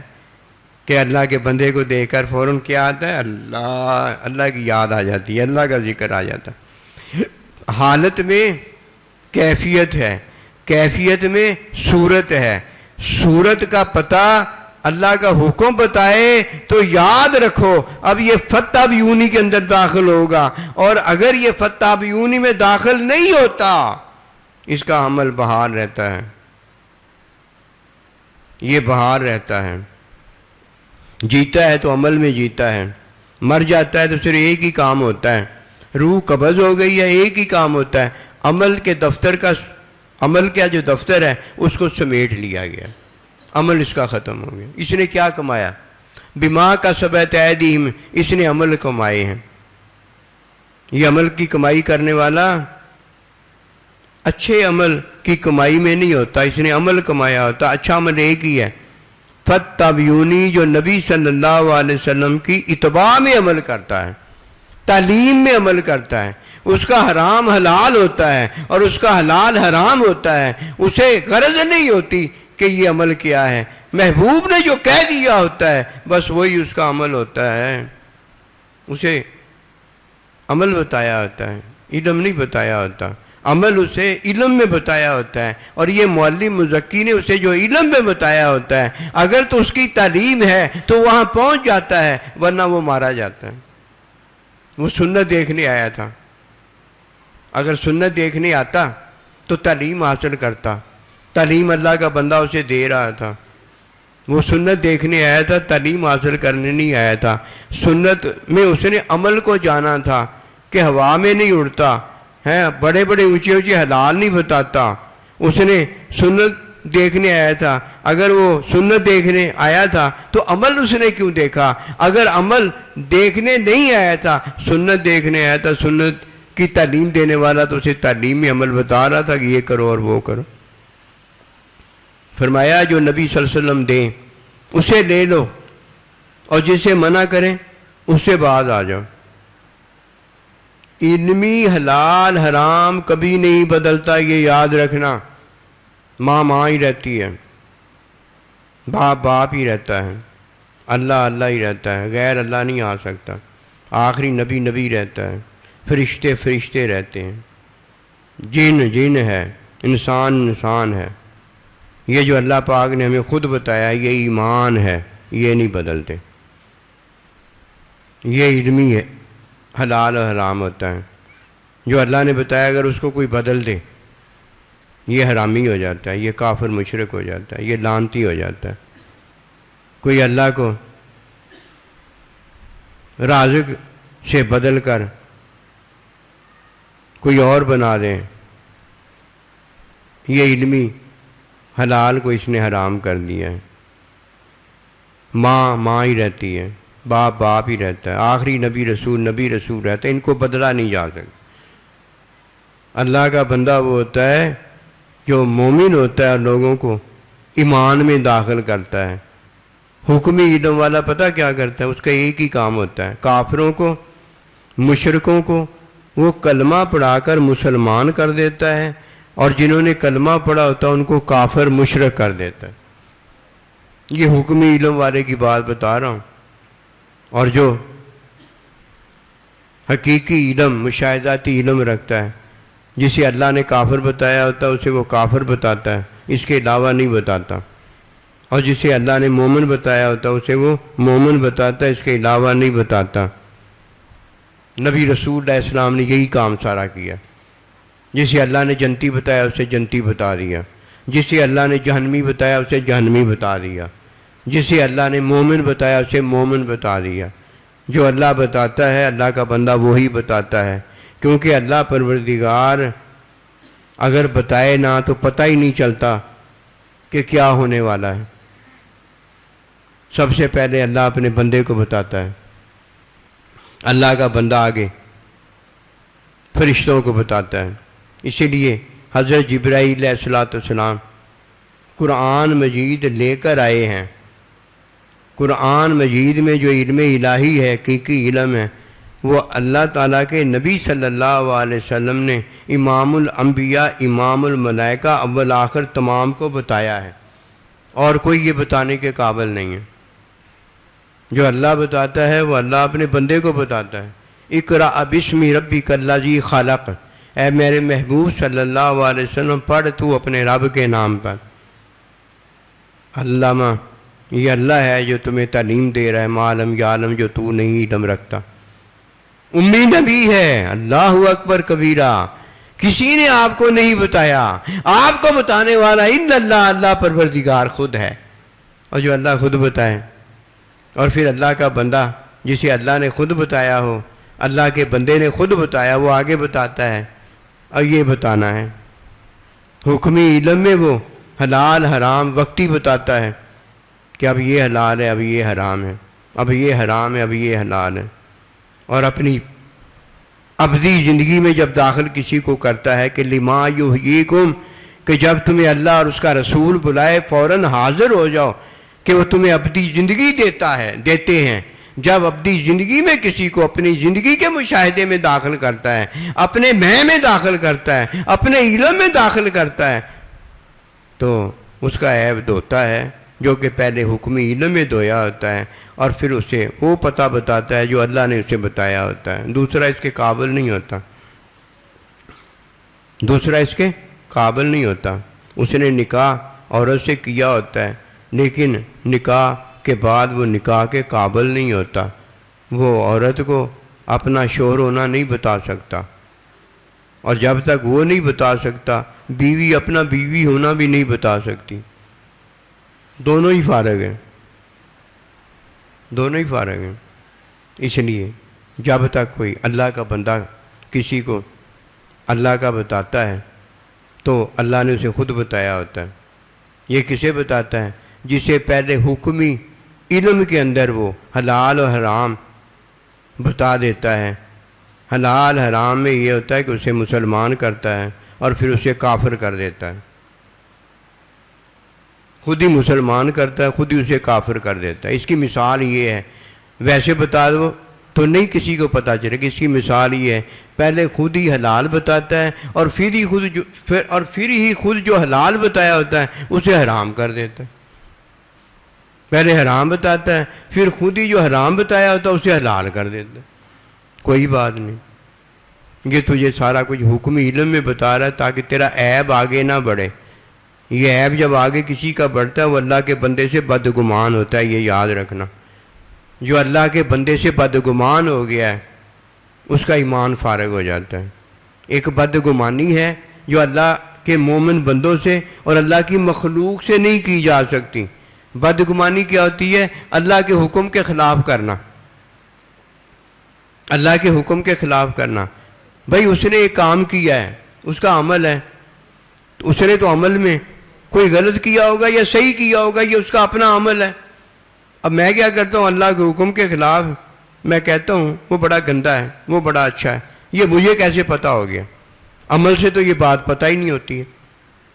کہ اللہ کے بندے کو دیکھ کر فوراً کیا آتا ہے؟ اللہ کی یاد آ جاتی ہے، اللہ کا ذکر آ جاتا ہے۔ حالت میں کیفیت ہے، کیفیت میں صورت ہے۔ صورت کا پتہ اللہ کا حکم بتائے تو یاد رکھو اب یہ فتح بیونی کے اندر داخل ہوگا، اور اگر یہ فتح بیونی میں داخل نہیں ہوتا، اس کا عمل بہار رہتا ہے، یہ بہار رہتا ہے۔ جیتا ہے تو عمل میں جیتا ہے، مر جاتا ہے تو صرف ایک ہی کام ہوتا ہے، روح قبض ہو گئی ہے، ایک ہی کام ہوتا ہے، عمل کے دفتر کا، عمل کا جو دفتر ہے اس کو سمیٹ لیا گیا، عمل اس کا ختم ہو گیا۔ اس نے کیا کمایا؟ بما کسبت ایدیہم، اس نے عمل کمائے ہیں۔ یہ عمل کی کمائی کرنے والا اچھے عمل کی کمائی میں نہیں ہوتا، اس نے عمل کمایا ہوتا۔ اچھا عمل ایک ہی ہے، فتبیونی، جو نبی صلی اللہ علیہ وسلم کی اتباع میں عمل کرتا ہے، تعلیم میں عمل کرتا ہے، اس کا حرام حلال ہوتا ہے اور اس کا حلال حرام ہوتا ہے، اسے غرض نہیں ہوتی کہ یہ عمل کیا ہے، محبوب نے جو کہہ دیا ہوتا ہے بس وہی اس کا عمل ہوتا ہے، اسے عمل بتایا ہوتا ہے، علم نہیں بتایا ہوتا، عمل اسے علم میں بتایا ہوتا ہے، اور یہ معلم مزکی نے اسے جو علم میں بتایا ہوتا ہے اگر تو اس کی تعلیم ہے تو وہاں پہنچ جاتا ہے، ورنہ وہ مارا جاتا ہے۔ وہ سنت دیکھنے آیا تھا، اگر سنت دیکھنے آتا تو تعلیم حاصل کرتا، تعلیم اللہ کا بندہ اسے دے رہا تھا۔ وہ سنت دیکھنے آیا تھا، تعلیم حاصل کرنے نہیں آیا تھا، سنت میں اس نے عمل کو جانا تھا کہ ہوا میں نہیں اڑتا ہے، بڑے بڑے اونچے اونچے حلال نہیں بتاتا، اس نے سنت دیکھنے آیا تھا، اگر وہ سنت دیکھنے آیا تھا تو عمل اس نے کیوں دیکھا؟ اگر عمل دیکھنے نہیں آیا تھا، سنت دیکھنے آیا تھا، سنت کی تعلیم دینے والا تو اسے تعلیم میں عمل بتا رہا تھا کہ یہ کرو اور وہ کرو۔ فرمایا جو نبی صلی اللہ علیہ وسلم دیں اسے لے لو، اور جسے منع کریں اس سے باز آ جاؤ۔ علمی حلال حرام کبھی نہیں بدلتا، یہ یاد رکھنا۔ ماں ماں ہی رہتی ہے، باپ باپ ہی رہتا ہے، اللہ اللہ ہی رہتا ہے، غیر اللہ نہیں آ سکتا۔ آخری نبی نبی رہتا ہے، فرشتے فرشتے رہتے ہیں، جن جن ہے، انسان انسان ہے۔ یہ جو اللہ پاک نے ہمیں خود بتایا یہ ایمان ہے، یہ نہیں بدلتے۔ یہ علمی ہے حلال و حرام ہوتا ہے، جو اللہ نے بتایا اگر اس کو کوئی بدل دے یہ حرامی ہو جاتا ہے، یہ کافر مشرک ہو جاتا ہے، یہ لعنتی ہو جاتا ہے۔ کوئی اللہ کو رازق سے بدل کر کوئی اور بنا دیں، یہ علمی حلال کو اس نے حرام کر دیا ہے۔ ماں ماں ہی رہتی ہے، باپ باپ ہی رہتا ہے، آخری نبی رسول رہتا ہے، ان کو بدلا نہیں جا سکتا۔ اللہ کا بندہ وہ ہوتا ہے جو مومن ہوتا ہے اور لوگوں کو ایمان میں داخل کرتا ہے۔ حکمی علم والا پتہ کیا کرتا ہے؟ اس کا ایک ہی کام ہوتا ہے، کافروں کو مشرکوں کو وہ کلمہ پڑھا کر مسلمان کر دیتا ہے، اور جنہوں نے کلمہ پڑھا ہوتا ہے ان کو کافر مشرک کر دیتا ہے۔ یہ حکمی علم والے کی بات بتا رہا ہوں۔ اور جو حقیقی علم مشاہداتی علم رکھتا ہے، جسے اللہ نے کافر بتایا ہوتا ہے اسے وہ کافر بتاتا ہے، اس کے علاوہ نہیں بتاتا، اور جسے اللہ نے مومن بتایا ہوتا ہے اسے وہ مومن بتاتا ہے، اس کے علاوہ نہیں بتاتا۔ نبی رسول علیہ السلام نے یہی کام سارا کیا۔ جسے اللہ نے جنتی بتایا اسے جنتی بتا دیا، جسے اللہ نے جہنمی بتایا اسے جہنمی بتا دیا، جسے اللہ نے مومن بتایا اسے مومن بتا دیا۔ جو اللہ بتاتا ہے اللہ کا بندہ وہی بتاتا ہے، کیونکہ اللہ پروردگار اگر بتائے نہ تو پتہ ہی نہیں چلتا کہ کیا ہونے والا ہے۔ سب سے پہلے اللہ اپنے بندے کو بتاتا ہے، اللہ کا بندہ آگے فرشتوں کو بتاتا ہے۔ اسی لیے حضرت جبرائیل علیہ السلام قرآن مجید لے کر آئے ہیں۔ قرآن مجید میں جو علم الہی ہے، حقیقی علم ہے، وہ اللہ تعالیٰ کے نبی صلی اللہ علیہ وسلم نے امام الانبیاء امام الملائکہ اول آخر تمام کو بتایا ہے، اور کوئی یہ بتانے کے قابل نہیں ہے۔ جو اللہ بتاتا ہے وہ اللہ اپنے بندے کو بتاتا ہے۔ اقرأ بسم ربک الذی خلق، اے میرے محبوب صلی اللہ علیہ وسلم پڑھ تو اپنے رب کے نام پر۔ علامہ، یہ اللہ ہے جو تمہیں تعلیم دے رہا ہے، معلم یعلم، جو تو نہیں علم رکھتا۔ امی نبی ہے، اللہ اکبر کبیرہ، کسی نے آپ کو نہیں بتایا، آپ کو بتانے والا الا اللہ، اللہ پروردگار خود ہے۔ اور جو اللہ خود بتائے، اور پھر اللہ کا بندہ جسے اللہ نے خود بتایا ہو، اللہ کے بندے نے خود بتایا، وہ آگے بتاتا ہے، اور یہ بتانا ہے۔ حکمی علم میں وہ حلال حرام وقتی بتاتا ہے کہ اب یہ حلال ہے، اب یہ حرام ہے، اب یہ حرام ہے، اب یہ حلال ہے۔ اور اپنی ابدی زندگی میں جب داخل کسی کو کرتا ہے کہ لما یحییکم، کہ جب تمہیں اللہ اور اس کا رسول بلائے فوراً حاضر ہو جاؤ، کہ وہ تمہیں ابدی زندگی دیتے ہیں۔ جب ابدی زندگی میں کسی کو اپنی زندگی کے مشاہدے میں داخل کرتا ہے، اپنے میں داخل کرتا ہے، اپنے علم میں داخل کرتا ہے، تو اس کا عیب دھوتا ہے جو کہ پہلے حکمی علم میں دھویا ہوتا ہے، اور پھر اسے وہ پتہ بتاتا ہے جو اللہ نے اسے بتایا ہوتا ہے۔ دوسرا اس کے قابل نہیں ہوتا، دوسرا اس کے قابل نہیں ہوتا۔ اس نے نکاح عورت سے کیا ہوتا ہے، لیکن نکاح کے بعد وہ نکاح کے قابل نہیں ہوتا۔ وہ عورت کو اپنا شوہر ہونا نہیں بتا سکتا، اور جب تک وہ نہیں بتا سکتا بیوی اپنا بیوی ہونا بھی نہیں بتا سکتی۔ دونوں ہی فارغ ہیں، دونوں ہی فارغ ہیں۔ اس لیے جب تک کوئی اللہ کا بندہ کسی کو اللہ کا بتاتا ہے تو اللہ نے اسے خود بتایا ہوتا ہے۔ یہ کسے بتاتا ہے؟ جسے پہلے حکمی علم کے اندر وہ حلال و حرام بتا دیتا ہے۔ حلال حرام میں یہ ہوتا ہے کہ اسے مسلمان کرتا ہے اور پھر اسے کافر کر دیتا ہے، خود ہی مسلمان کرتا ہے، خود ہی اسے کافر کر دیتا ہے۔ اس کی مثال یہ ہے، ویسے بتا دو تو نہیں کسی کو پتہ چلے کہ اس کی مثال یہ ہے، پہلے خود ہی حلال بتاتا ہے اور پھر ہی خود جو حلال بتایا ہوتا ہے اسے حرام کر دیتا ہے۔ پہلے حرام بتاتا ہے، پھر خود ہی جو حرام بتایا ہوتا ہے اسے حلال کر دیتا ہے۔ کوئی بات نہیں، یہ تجھے سارا کچھ حکمی علم میں بتا رہا ہے تاکہ تیرا عیب آگے نہ بڑھے۔ یہ عیب جب آگے کسی کا بڑھتا ہے وہ اللہ کے بندے سے بدگمان ہوتا ہے، یہ یاد رکھنا۔ جو اللہ کے بندے سے بدگمان ہو گیا ہے اس کا ایمان فارغ ہو جاتا ہے۔ ایک بدگمانی ہے جو اللہ کے مومن بندوں سے اور اللہ کی مخلوق سے نہیں کی جا سکتی۔ بدگمانی کیا ہوتی ہے؟ اللہ کے حکم کے خلاف کرنا، اللہ کے حکم کے خلاف کرنا۔ بھائی اس نے ایک کام کیا ہے، اس کا عمل ہے، اس نے تو عمل میں کوئی غلط کیا ہوگا یا صحیح کیا ہوگا، یہ اس کا اپنا عمل ہے۔ اب میں کیا کرتا ہوں؟ اللہ کے حکم کے خلاف میں کہتا ہوں وہ بڑا گندا ہے، وہ بڑا اچھا ہے۔ یہ مجھے کیسے پتہ ہو گیا؟ عمل سے تو یہ بات پتہ ہی نہیں ہوتی ہے،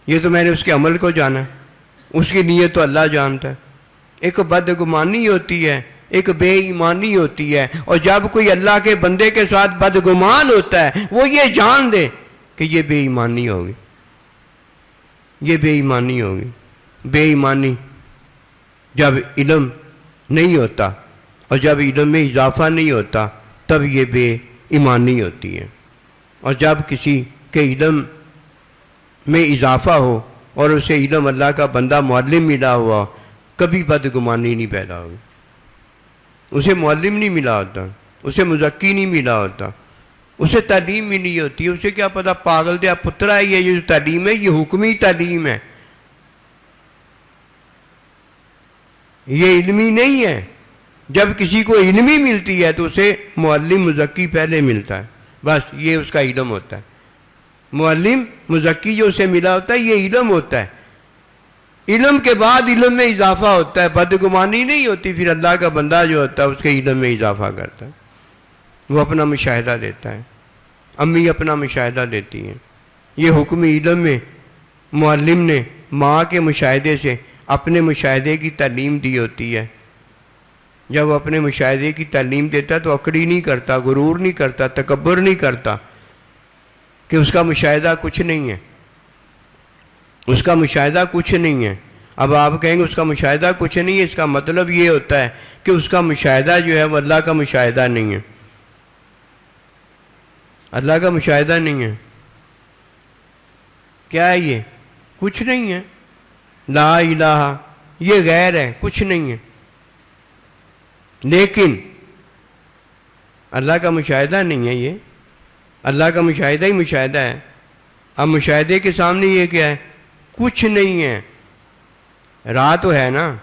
یہ تو میں نے اس کے عمل کو جانا ہے، اس کی نیت تو اللہ جانتا ہے۔ ایک بدگمانی ہوتی ہے، ایک بے ایمانی ہوتی ہے، اور جب کوئی اللہ کے بندے کے ساتھ بدگمان ہوتا ہے وہ یہ جان دے کہ یہ بے ایمانی ہوگی، یہ بے ایمانی ہوگی۔ بے ایمانی جب علم نہیں ہوتا اور جب علم میں اضافہ نہیں ہوتا تب یہ بے ایمانی ہوتی ہے، اور جب کسی کے علم میں اضافہ ہو اور اسے علم اللہ کا بندہ معلم ملا ہوا، کبھی بدگمانی نہیں پیدا ہوگی۔ اسے معلم نہیں ملا ہوتا، اسے مزکی نہیں ملا ہوتا، اسے تعلیم بھی نہیں ہوتی، اسے کیا پتہ پاگل دیا پترا ہے، یہ جو تعلیم ہے یہ حکمی تعلیم ہے، یہ علمی نہیں ہے۔ جب کسی کو علمی ملتی ہے تو اسے معلم مزکی پہلے ملتا ہے، بس یہ اس کا علم ہوتا ہے۔ معلم مزکی جو اسے ملا ہوتا ہے یہ علم ہوتا ہے، علم کے بعد علم میں اضافہ ہوتا ہے، بدگمانی نہیں ہوتی۔ پھر اللہ کا بندہ جو ہوتا ہے اس کے علم میں اضافہ کرتا ہے، وہ اپنا مشاہدہ دیتا ہے، امی اپنا مشاہدہ دیتی ہیں۔ یہ حکمی علم میں معلم نے ماں کے مشاہدے سے اپنے مشاہدے کی تعلیم دی ہوتی ہے۔ جب وہ اپنے مشاہدے کی تعلیم دیتا ہے تو اکڑی نہیں کرتا، غرور نہیں کرتا، تکبر نہیں کرتا کہ اس کا مشاہدہ کچھ نہیں ہے، اس کا مشاہدہ کچھ نہیں ہے۔ اب آپ کہیں گے اس کا مشاہدہ کچھ نہیں ہے، اس کا مطلب یہ ہوتا ہے کہ اس کا مشاہدہ جو ہے وہ اللہ کا مشاہدہ نہیں ہے، اللہ کا مشاہدہ نہیں ہے۔ کیا ہے یہ؟ کچھ نہیں ہے۔ لا الہ یہ غیر ہے، کچھ نہیں ہے، لیکن اللہ کا مشاہدہ نہیں ہے، یہ اللہ کا مشاہدہ ہی مشاہدہ ہے۔ اب مشاہدے کے سامنے یہ کیا ہے؟ کچھ نہیں ہے۔ راہ تو ہے نا،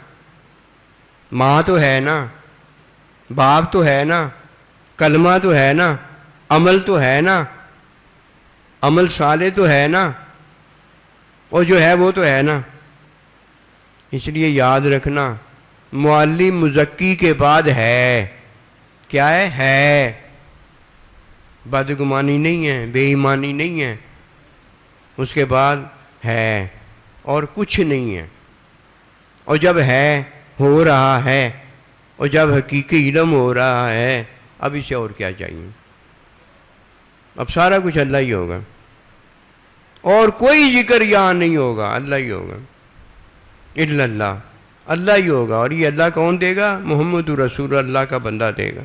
ماں تو ہے نا، باپ تو ہے نا، کلمہ تو ہے نا، عمل تو ہے نا، عمل صالح تو ہے نا، اور جو ہے وہ تو ہے نا۔ اس لیے یاد رکھنا، معلم مزکی کے بعد ہے، کیا ہے؟ بدگمانی نہیں ہے، بے ایمانی نہیں ہے، اس کے بعد ہے اور کچھ نہیں ہے۔ اور جب ہے ہو رہا ہے اور جب حقیقی علم ہو رہا ہے، اب اسے اور کیا چاہیے؟ اب سارا کچھ اللہ ہی ہوگا، اور کوئی ذکر یہاں نہیں ہوگا، اللہ ہی ہوگا، الا اللہ، اللہ ہی ہوگا۔ اور یہ اللہ کون دے گا؟ محمد رسول اللہ کا بندہ دے گا۔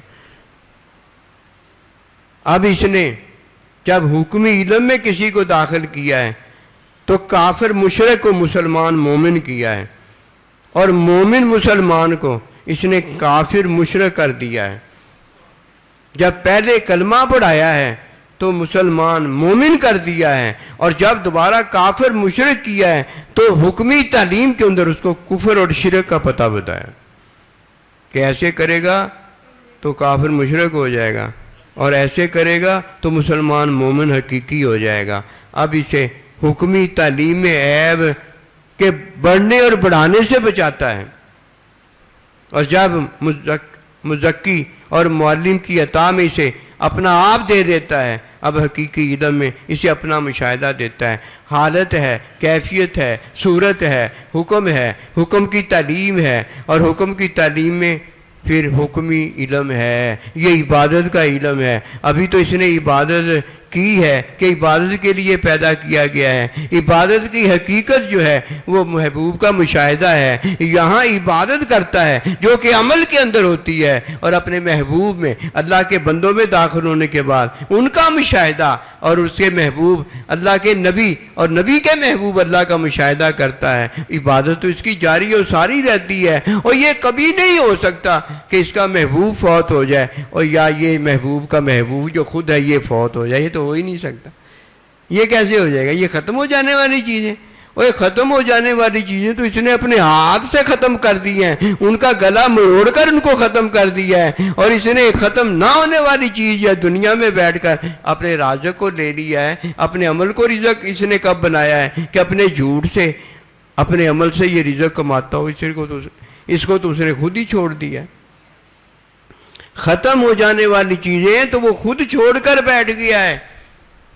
اب اس نے جب حکمی علم میں کسی کو داخل کیا ہے تو کافر مشرک کو مسلمان مومن کیا ہے، اور مومن مسلمان کو اس نے کافر مشرک کر دیا ہے۔ جب پہلے کلمہ پڑھایا ہے تو مسلمان مومن کر دیا ہے، اور جب دوبارہ کافر مشرک کیا ہے تو حکمی تعلیم کے اندر اس کو کفر اور شرک کا پتہ بتایا کہ ایسے کرے گا تو کافر مشرک ہو جائے گا، اور ایسے کرے گا تو مسلمان مومن حقیقی ہو جائے گا۔ اب اسے حکمی تعلیم میں عیب کے بڑھنے اور بڑھانے سے بچاتا ہے، اور جب مزکی اور معلم کی عطا میں اسے اپنا آپ دے دیتا ہے، اب حقیقی علم میں اسے اپنا مشاہدہ دیتا ہے۔ حالت ہے، کیفیت ہے، صورت ہے، حکم کی تعلیم ہے، اور حکم کی تعلیم میں پھر حکمی علم ہے، یہ عبادت کا علم ہے۔ ابھی تو اس نے عبادت کی ہے کہ عبادت کے لیے پیدا کیا گیا ہے، عبادت کی حقیقت جو ہے وہ محبوب کا مشاہدہ ہے۔ یہاں عبادت کرتا ہے جو کہ عمل کے اندر ہوتی ہے، اور اپنے محبوب میں، اللہ کے بندوں میں داخل ہونے کے بعد ان کا مشاہدہ، اور اس کے محبوب اللہ کے نبی اور نبی کے محبوب اللہ کا مشاہدہ کرتا ہے۔ عبادت تو اس کی جاری اور ساری رہتی ہے، اور یہ کبھی نہیں ہو سکتا کہ اس کا محبوب فوت ہو جائے، اور یا یہ محبوب کا محبوب جو خود ہے یہ فوت ہو جائے، یہ تو ہو ہی نہیں سکتا۔ یہ کیسے ہو جائے گا؟ یہ ختم ہو جانے والی چیزیں، اور یہ ختم ہو جانے والی چیزیں تو اس نے اپنے ہاتھ سے ختم کر دی ہیں، ان کا گلا مروڑ کر ان کو ختم کر دیا ہے، اور اس نے ختم نہ ہونے والی چیز ہے دنیا میں بیٹھ کر اپنے رازق کو لے لیا ہے۔ اپنے عمل کو رزق اس نے کب بنایا ہے کہ اپنے جھوٹ سے، اپنے عمل سے یہ رزق کماتا ہو، اس کو تو اس نے خود ہی چھوڑ دیا ہے۔ ختم ہو جانے والی چیزیں تو وہ خود چھوڑ کر بیٹھ گیا ہے،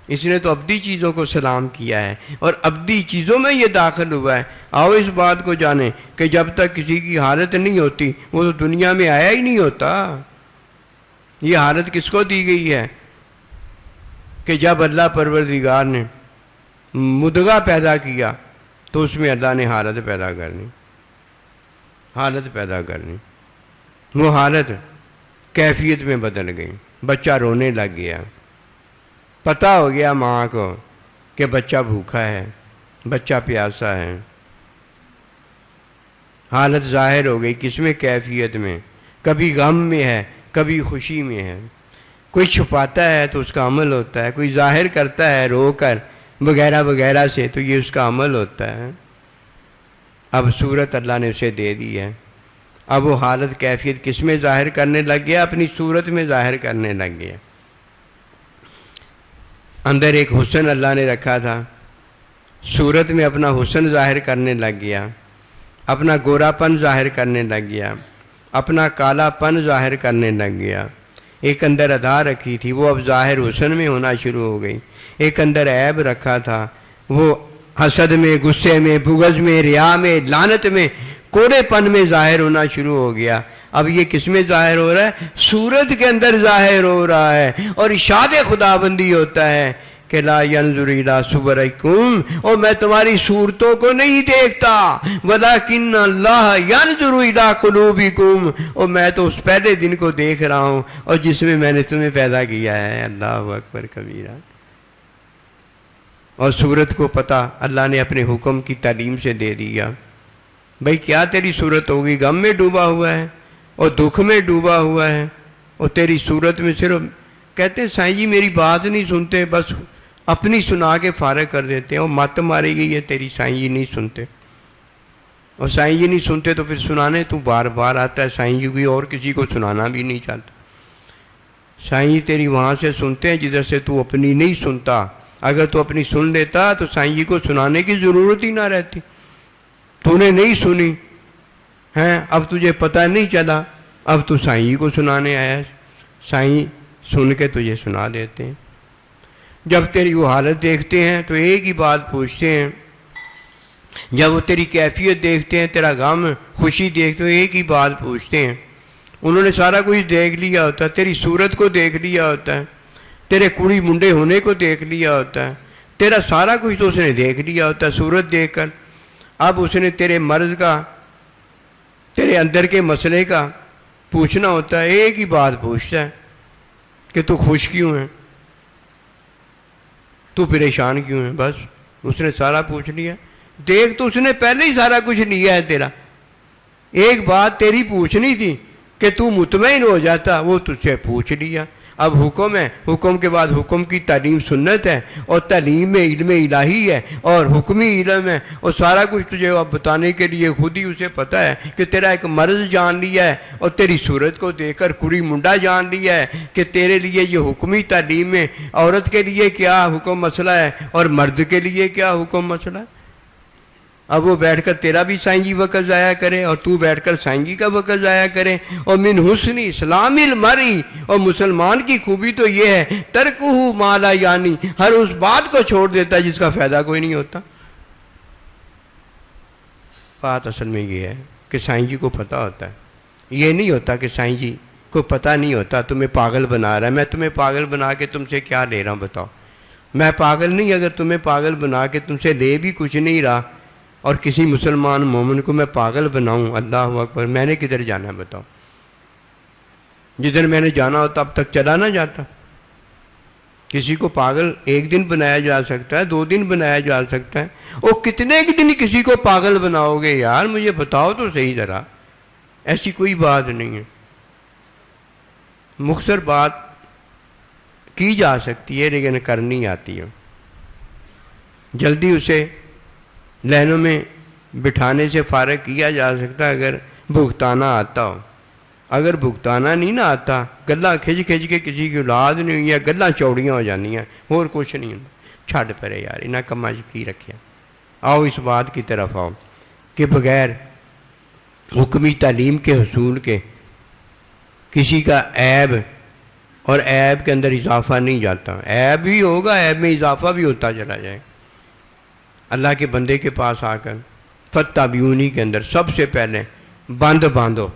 اس نے تو ابدی چیزوں کو سلام کیا ہے، اور ابدی چیزوں میں یہ داخل ہوا ہے۔ آؤ اس بات کو جانیں کہ جب تک کسی کی حالت نہیں ہوتی وہ تو دنیا میں آیا ہی نہیں ہوتا۔ یہ حالت کس کو دی گئی ہے کہ جب اللہ پروردگار نے مدغہ پیدا کیا تو اس میں اللہ نے حالت پیدا کرنی، وہ حالت کیفیت میں بدل گئی، بچہ رونے لگ گیا، پتہ ہو گیا ماں کو کہ بچہ بھوکا ہے، بچہ پیاسا ہے، حالت ظاہر ہو گئی، کس میں؟ کیفیت میں، کبھی غم میں ہے، کبھی خوشی میں ہے۔ کوئی چھپاتا ہے تو اس کا عمل ہوتا ہے، کوئی ظاہر کرتا ہے رو کر وغیرہ وغیرہ سے تو یہ اس کا عمل ہوتا ہے۔ اب صورت اللہ نے اسے دے دی ہے، اب وہ حالت کیفیت کس میں ظاہر کرنے لگ گیا؟ اپنی صورت میں ظاہر کرنے لگ گیا۔ اندر ایک حسن اللہ نے رکھا تھا، صورت میں اپنا حسن ظاہر کرنے لگ گیا، اپنا گورا پن ظاہر کرنے لگ گیا، اپنا کالا پن ظاہر کرنے لگ گیا۔ ایک اندر ادا رکھی تھی وہ اب ظاہر حسن میں ہونا شروع ہو گئی، ایک اندر عیب رکھا تھا وہ حسد میں، غصے میں، بغض میں، ریا میں، لعنت میں، کوڑے پن میں ظاہر ہونا شروع ہو گیا۔ اب یہ کس میں ظاہر ہو رہا ہے؟ صورت کے اندر ظاہر ہو رہا ہے، اور ارشاد خداوندی ہوتا ہے کہ لا ینظر الی صورکم، اور میں تمہاری صورتوں کو نہیں دیکھتا، ولکن اللہ ینظر الی قلوبکم، اور میں تو اس پہلے دن کو دیکھ رہا ہوں اور جس میں نے تمہیں پیدا کیا ہے۔ اللہ اکبر کبیرہ۔ اور صورت کو پتہ اللہ نے اپنے حکم کی تعلیم سے دے دیا۔ بھئی کیا تیری صورت ہوگی؟ غم میں ڈوبا ہوا ہے اور دکھ میں ڈوبا ہوا ہے، اور تیری صورت میں صرف کہتے ہیں سائیں جی میری بات نہیں سنتے، بس اپنی سنا کے فارغ کر دیتے ہیں، اور مت ماری گئی ہے تیری، سائیں جی نہیں سنتے، اور سائیں جی نہیں سنتے تو پھر سنانے تو بار بار آتا ہے، سائیں جی کوئی اور کسی کو سنانا بھی نہیں چاہتا۔ سائیں جی تیری وہاں سے سنتے ہیں جدھر سے تو اپنی نہیں سنتا، اگر تو اپنی سن لیتا تو سائیں جی کو سنانے کی ضرورت ہی نہ رہتی، تو نے نہیں سنی ہیں، اب تجھے پتہ نہیں چلا، اب تو سائیں جی کو سنانے آیا، سائیں سن کے تجھے سنا دیتے ہیں۔ جب تیری وہ حالت دیکھتے ہیں تو ایک ہی بات پوچھتے ہیں، جب وہ تیری کیفیت دیکھتے ہیں، تیرا غم خوشی دیکھتے ہیں، ایک ہی بات پوچھتے ہیں۔ انہوں نے سارا کچھ دیکھ لیا ہوتا ہے، تیری صورت کو دیکھ لیا ہوتا ہے، تیرے کڑی منڈے ہونے کو دیکھ لیا ہوتا ہے، تیرا سارا کچھ تو اس نے دیکھ لیا ہوتا ہے صورت دیکھ کر۔ اب اس نے تیرے مرض کا، تیرے اندر کے مسئلے کا پوچھنا ہوتا ہے، ایک ہی بات پوچھتا ہے کہ تو خوش کیوں ہے، تو پریشان کیوں ہے، بس اس نے سارا پوچھ لیا۔ دیکھ تو اس نے پہلے ہی سارا کچھ لیا ہے تیرا، ایک بات تیری پوچھنی تھی کہ تو مطمئن ہو جاتا، وہ تجھ سے پوچھ لیا، اب حکم ہے، حکم کے بعد حکم کی تعلیم سنت ہے، اور تعلیم میں علم الہی ہے اور حکمی علم ہے، اور سارا کچھ تجھے اب بتانے کے لیے خود ہی اسے پتہ ہے کہ تیرا ایک مرض جان لیا ہے، اور تیری صورت کو دیکھ کر کڑی منڈا جان لیا ہے کہ تیرے لیے یہ حکمی تعلیم میں عورت کے لیے کیا حکم مسئلہ ہے اور مرد کے لیے کیا حکم مسئلہ ہے۔ اب وہ بیٹھ کر تیرا بھی سائنجی وقت ضائع کرے اور تو بیٹھ کر سائنجی کا وقت ضائع کرے۔ اور من حسن اسلام المرئی، اور مسلمان کی خوبی تو یہ ہے ترکہ ما لا یعنی، ہر اس بات کو چھوڑ دیتا ہے جس کا فائدہ کوئی نہیں ہوتا۔ بات اصل میں یہ ہے کہ سائنجی کو پتہ ہوتا ہے، یہ نہیں ہوتا کہ سائنجی کو پتہ نہیں ہوتا، تمہیں پاگل بنا رہا ہے۔ میں تمہیں پاگل بنا کے تم سے کیا لے رہا ہوں بتاؤ؟ میں پاگل نہیں، اگر تمہیں پاگل بنا کے تم سے لے بھی کچھ نہیں رہا اور کسی مسلمان مومن کو میں پاگل بناؤں، اللہ اکبر، میں نے کدھر جانا ہے بتاؤ؟ جدھر میں نے جانا ہوتا اب تک چلا نہ جاتا۔ کسی کو پاگل ایک دن بنایا جا سکتا ہے، 2 دن بنایا جا سکتا ہے، اور کتنے دن کسی کو پاگل بناؤ گے یار؟ مجھے بتاؤ تو صحیح ذرا، ایسی کوئی بات نہیں ہے۔ مختصر بات کی جا سکتی ہے لیکن کرنی آتی ہے۔ جلدی اسے لینوں میں بٹھانے سے فارغ کیا جا سکتا ہے اگر بھگتانا آتا ہو۔ اگر بھگتانا نہیں نہ آتا، گلہ کھچ کھچ کے کسی کی اولاد نہیں ہوئی ہے، گلہ چوڑیاں ہو جانی ہیں، اور کچھ نہیں ہوتا۔ چھڑ پرے یار، انہیں کما کی رکھیا۔ آؤ اس بات کی طرف آؤ کہ بغیر حکمی تعلیم کے حصول کے کسی کا عیب اور عیب کے اندر اضافہ نہیں جاتا۔ عیب بھی ہوگا، عیب میں اضافہ بھی ہوتا چلا جائے۔ اللہ کے بندے کے پاس آ کر فتابیونی کے اندر سب سے پہلے بند باندھو۔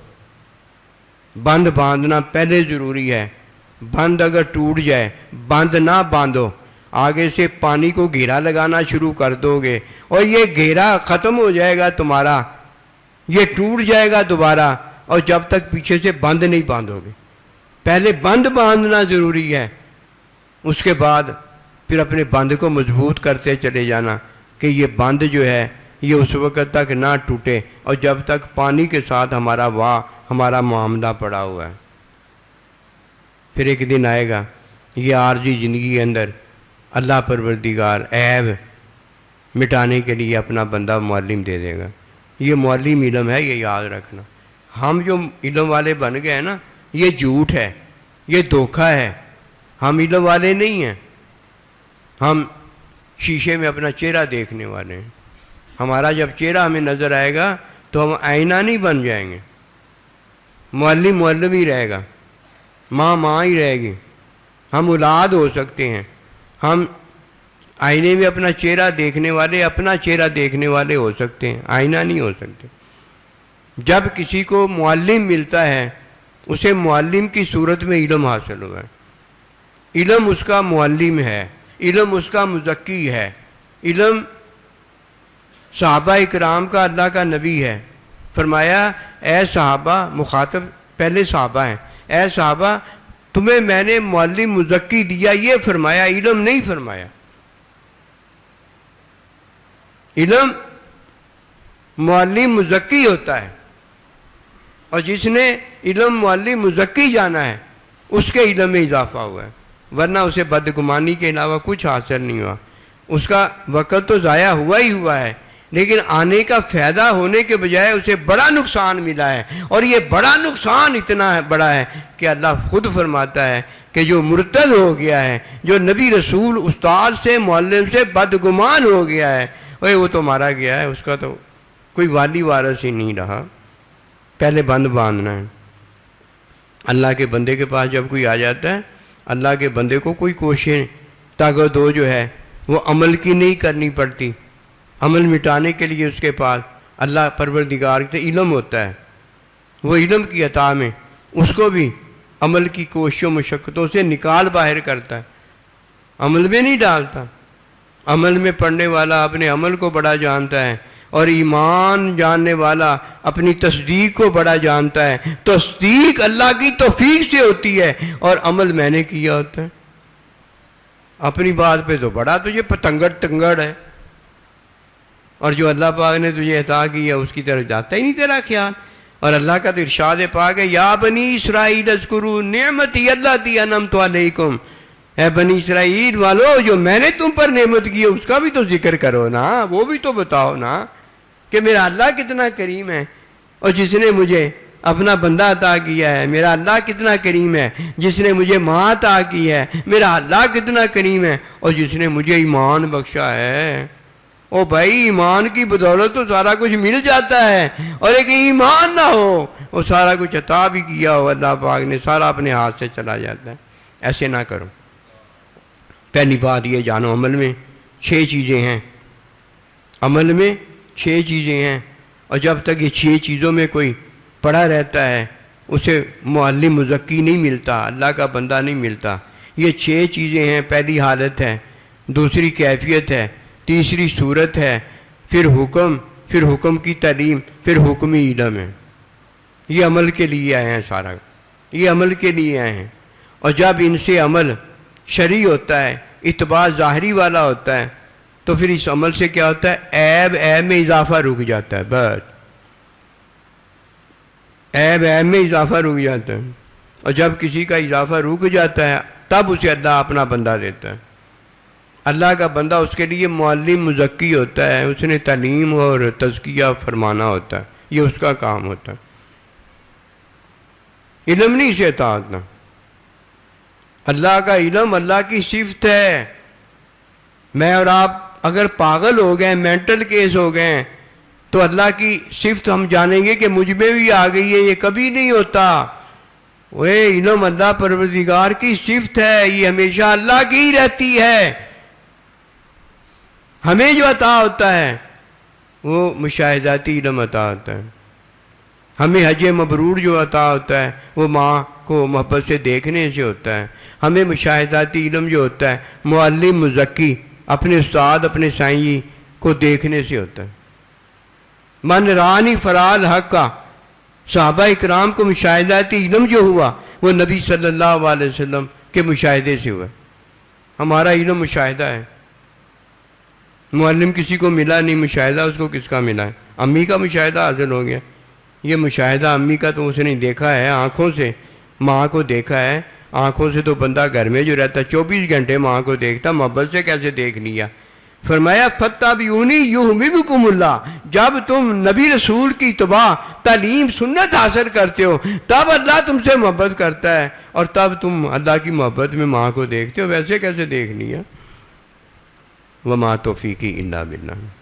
بند باندھنا پہلے ضروری ہے۔ بند اگر ٹوٹ جائے، بند نہ باندھو، آگے سے پانی کو گھیرا لگانا شروع کر دو گے اور یہ گھیرا ختم ہو جائے گا تمہارا، یہ ٹوٹ جائے گا دوبارہ، اور جب تک پیچھے سے بند نہیں باندھو گے۔ پہلے بند باندھنا ضروری ہے، اس کے بعد پھر اپنے بند کو مضبوط کرتے چلے جانا کہ یہ بند جو ہے یہ اس وقت تک نہ ٹوٹے اور جب تک پانی کے ساتھ ہمارا معاملہ پڑا ہوا ہے۔ پھر ایک دن آئے گا یہ عارضی زندگی کے اندر اللہ پروردگار عیب مٹانے کے لیے اپنا بندہ معلم دے دے گا۔ یہ معلم علم ہے، یہ یاد رکھنا۔ ہم جو علم والے بن گئے ہیں نا، یہ جھوٹ ہے، یہ دھوکہ ہے۔ ہم علم والے نہیں ہیں، ہم شیشے میں اپنا چہرہ دیکھنے والے ہیں۔ ہمارا جب چہرہ ہمیں نظر آئے گا تو ہم آئینہ نہیں بن جائیں گے، معلم معلم ہی رہے گا، ماں ماں ہی رہے گی۔ ہم اولاد ہو سکتے ہیں، ہم آئینے میں اپنا چہرہ دیکھنے والے، اپنا چہرہ دیکھنے والے ہو سکتے ہیں، آئینہ نہیں ہو سکتے۔ جب کسی کو معلم ملتا ہے اسے معلم کی صورت میں علم حاصل ہوا ہے، علم اس کا معلم ہے، علم اس کا مزکی ہے، علم صحابہ اکرام کا اللہ کا نبی ہے۔ فرمایا اے صحابہ، مخاطب پہلے صحابہ ہیں، اے صحابہ تمہیں میں نے معلم مزکی دیا، یہ فرمایا، علم نہیں فرمایا۔ علم معلم مزکی ہوتا ہے، اور جس نے علم معلم مزکی جانا ہے اس کے علم میں اضافہ ہوا ہے، ورنہ اسے بدگمانی کے علاوہ کچھ حاصل نہیں ہوا۔ اس کا وقت تو ضائع ہوا ہی ہوا ہے، لیکن آنے کا فائدہ ہونے کے بجائے اسے بڑا نقصان ملا ہے، اور یہ بڑا نقصان اتنا بڑا ہے کہ اللہ خود فرماتا ہے کہ جو مرتد ہو گیا ہے، جو نبی رسول استاد سے معلم سے بدگمان ہو گیا ہے، وہ تو مارا گیا ہے، اس کا تو کوئی والی وارث ہی نہیں رہا۔ پہلے بند باندھنا ہے۔ اللہ کے بندے کے پاس جب کوئی آ جاتا ہے، اللہ کے بندے کو کوئی کوشش تاغدو جو ہے وہ عمل کی نہیں کرنی پڑتی۔ عمل مٹانے کے لیے اس کے پاس اللہ پروردگار کے علم ہوتا ہے، وہ علم کی عطا میں اس کو بھی عمل کی کوششوں مشقتوں سے نکال باہر کرتا ہے، عمل میں نہیں ڈالتا۔ عمل میں پڑھنے والا اپنے عمل کو بڑا جانتا ہے، اور ایمان جاننے والا اپنی تصدیق کو بڑا جانتا ہے۔ تصدیق اللہ کی توفیق سے ہوتی ہے اور عمل میں نے کیا ہوتا ہے۔ اپنی بات پہ تو بڑا تجھے پتنگڑ تنگڑ ہے، اور جو اللہ پاک نے تجھے عطا کیا اس کی طرف جاتا ہی نہیں تیرا خیال۔ اور اللہ کا تو ارشاد پاک ہے یا بنی اسرائیل اذکروا نعمتی التی انعمت علیکم، اے بنی اسرائیل والو جو میں نے تم پر نعمت کی ہے اس کا بھی تو ذکر کرو نا، وہ بھی تو بتاؤ نا کہ میرا اللہ کتنا کریم ہے، اور جس نے مجھے اپنا بندہ عطا کیا ہے، میرا اللہ کتنا کریم ہے، جس نے مجھے ماں عطا کی ہے، میرا اللہ کتنا کریم ہے، اور جس نے مجھے ایمان بخشا ہے۔ او بھائی ایمان کی بدولت تو سارا کچھ مل جاتا ہے، اور ایک ایمان نہ ہو وہ سارا کچھ عطا بھی کیا ہو اللہ پاک نے، سارا اپنے ہاتھ سے چلا جاتا ہے۔ ایسے نہ کرو۔ پہلی بات یہ جانو عمل میں 6 چیزیں ہیں، عمل میں 6 چیزیں ہیں، اور جب تک یہ 6 چیزوں میں کوئی پڑا رہتا ہے اسے معلم مزکی نہیں ملتا، اللہ کا بندہ نہیں ملتا۔ یہ 6 چیزیں ہیں، پہلی حالت ہے، دوسری کیفیت ہے، تیسری صورت ہے، پھر حکم کی تعلیم، پھر حکمی علم ہے۔ یہ عمل کے لیے آئے ہیں، سارا یہ عمل کے لیے آئے ہیں، اور جب ان سے عمل شرعی ہوتا ہے، اتباع ظاہری والا ہوتا ہے، تو پھر اس عمل سے کیا ہوتا ہے؟ عیب میں اضافہ رک جاتا ہے، بس عیب میں اضافہ رک جاتا ہے، اور جب کسی کا اضافہ رک جاتا ہے تب اسے اللہ اپنا بندہ دیتا ہے۔ اللہ کا بندہ اس کے لیے معلم مزکی ہوتا ہے، اس نے تعلیم اور تزکیہ فرمانا ہوتا ہے، یہ اس کا کام ہوتا ہے، علم نہیں سے اطاعت نہ۔ اللہ کا علم اللہ کی صفت ہے۔ میں اور آپ اگر پاگل ہو گئے، مینٹل کیس ہو گئے، تو اللہ کی صفت ہم جانیں گے کہ مجھ میں بھی آ گئی ہے، یہ کبھی نہیں ہوتا۔ وہ علم اللہ پروردگار کی صفت ہے، یہ ہمیشہ اللہ کی ہی رہتی ہے۔ ہمیں جو عطا ہوتا ہے وہ مشاہداتی علم عطا ہوتا ہے۔ ہمیں حج مبرور جو عطا ہوتا ہے وہ ماں کو محبت سے دیکھنے سے ہوتا ہے۔ ہمیں مشاہداتی علم جو ہوتا ہے معلم مزکی اپنے استاد اپنے سائیں کو دیکھنے سے ہوتا ہے۔ من رانی فرال حق کا صحابہ اکرام کو مشاہداتی علم جو ہوا وہ نبی صلی اللہ علیہ وسلم کے مشاہدے سے ہوا۔ ہمارا علم مشاہدہ ہے۔ معلم کسی کو ملا نہیں، مشاہدہ اس کو کس کا ملا ہے؟ امی کا مشاہدہ حاصل ہو گیا۔ یہ مشاہدہ امی کا تو اس نے دیکھا ہے آنکھوں سے، ماں کو دیکھا ہے آنکھوں سے، تو بندہ گھر میں جو رہتا 24 گھنٹے ماں کو دیکھتا، محبت سے کیسے دیکھ لیا؟ فرمایا فَاتَّبِعُونِی یُحْبِبْکُمُ اللہ، جب تم نبی رسول کی اتباع تعلیم سنت حاصل کرتے ہو تب اللہ تم سے محبت کرتا ہے، اور تب تم اللہ کی محبت میں ماں کو دیکھتے ہو، ویسے کیسے دیکھ لیا؟ وَمَا تَوْفِیقِی إِلَّا بِاللَّہ۔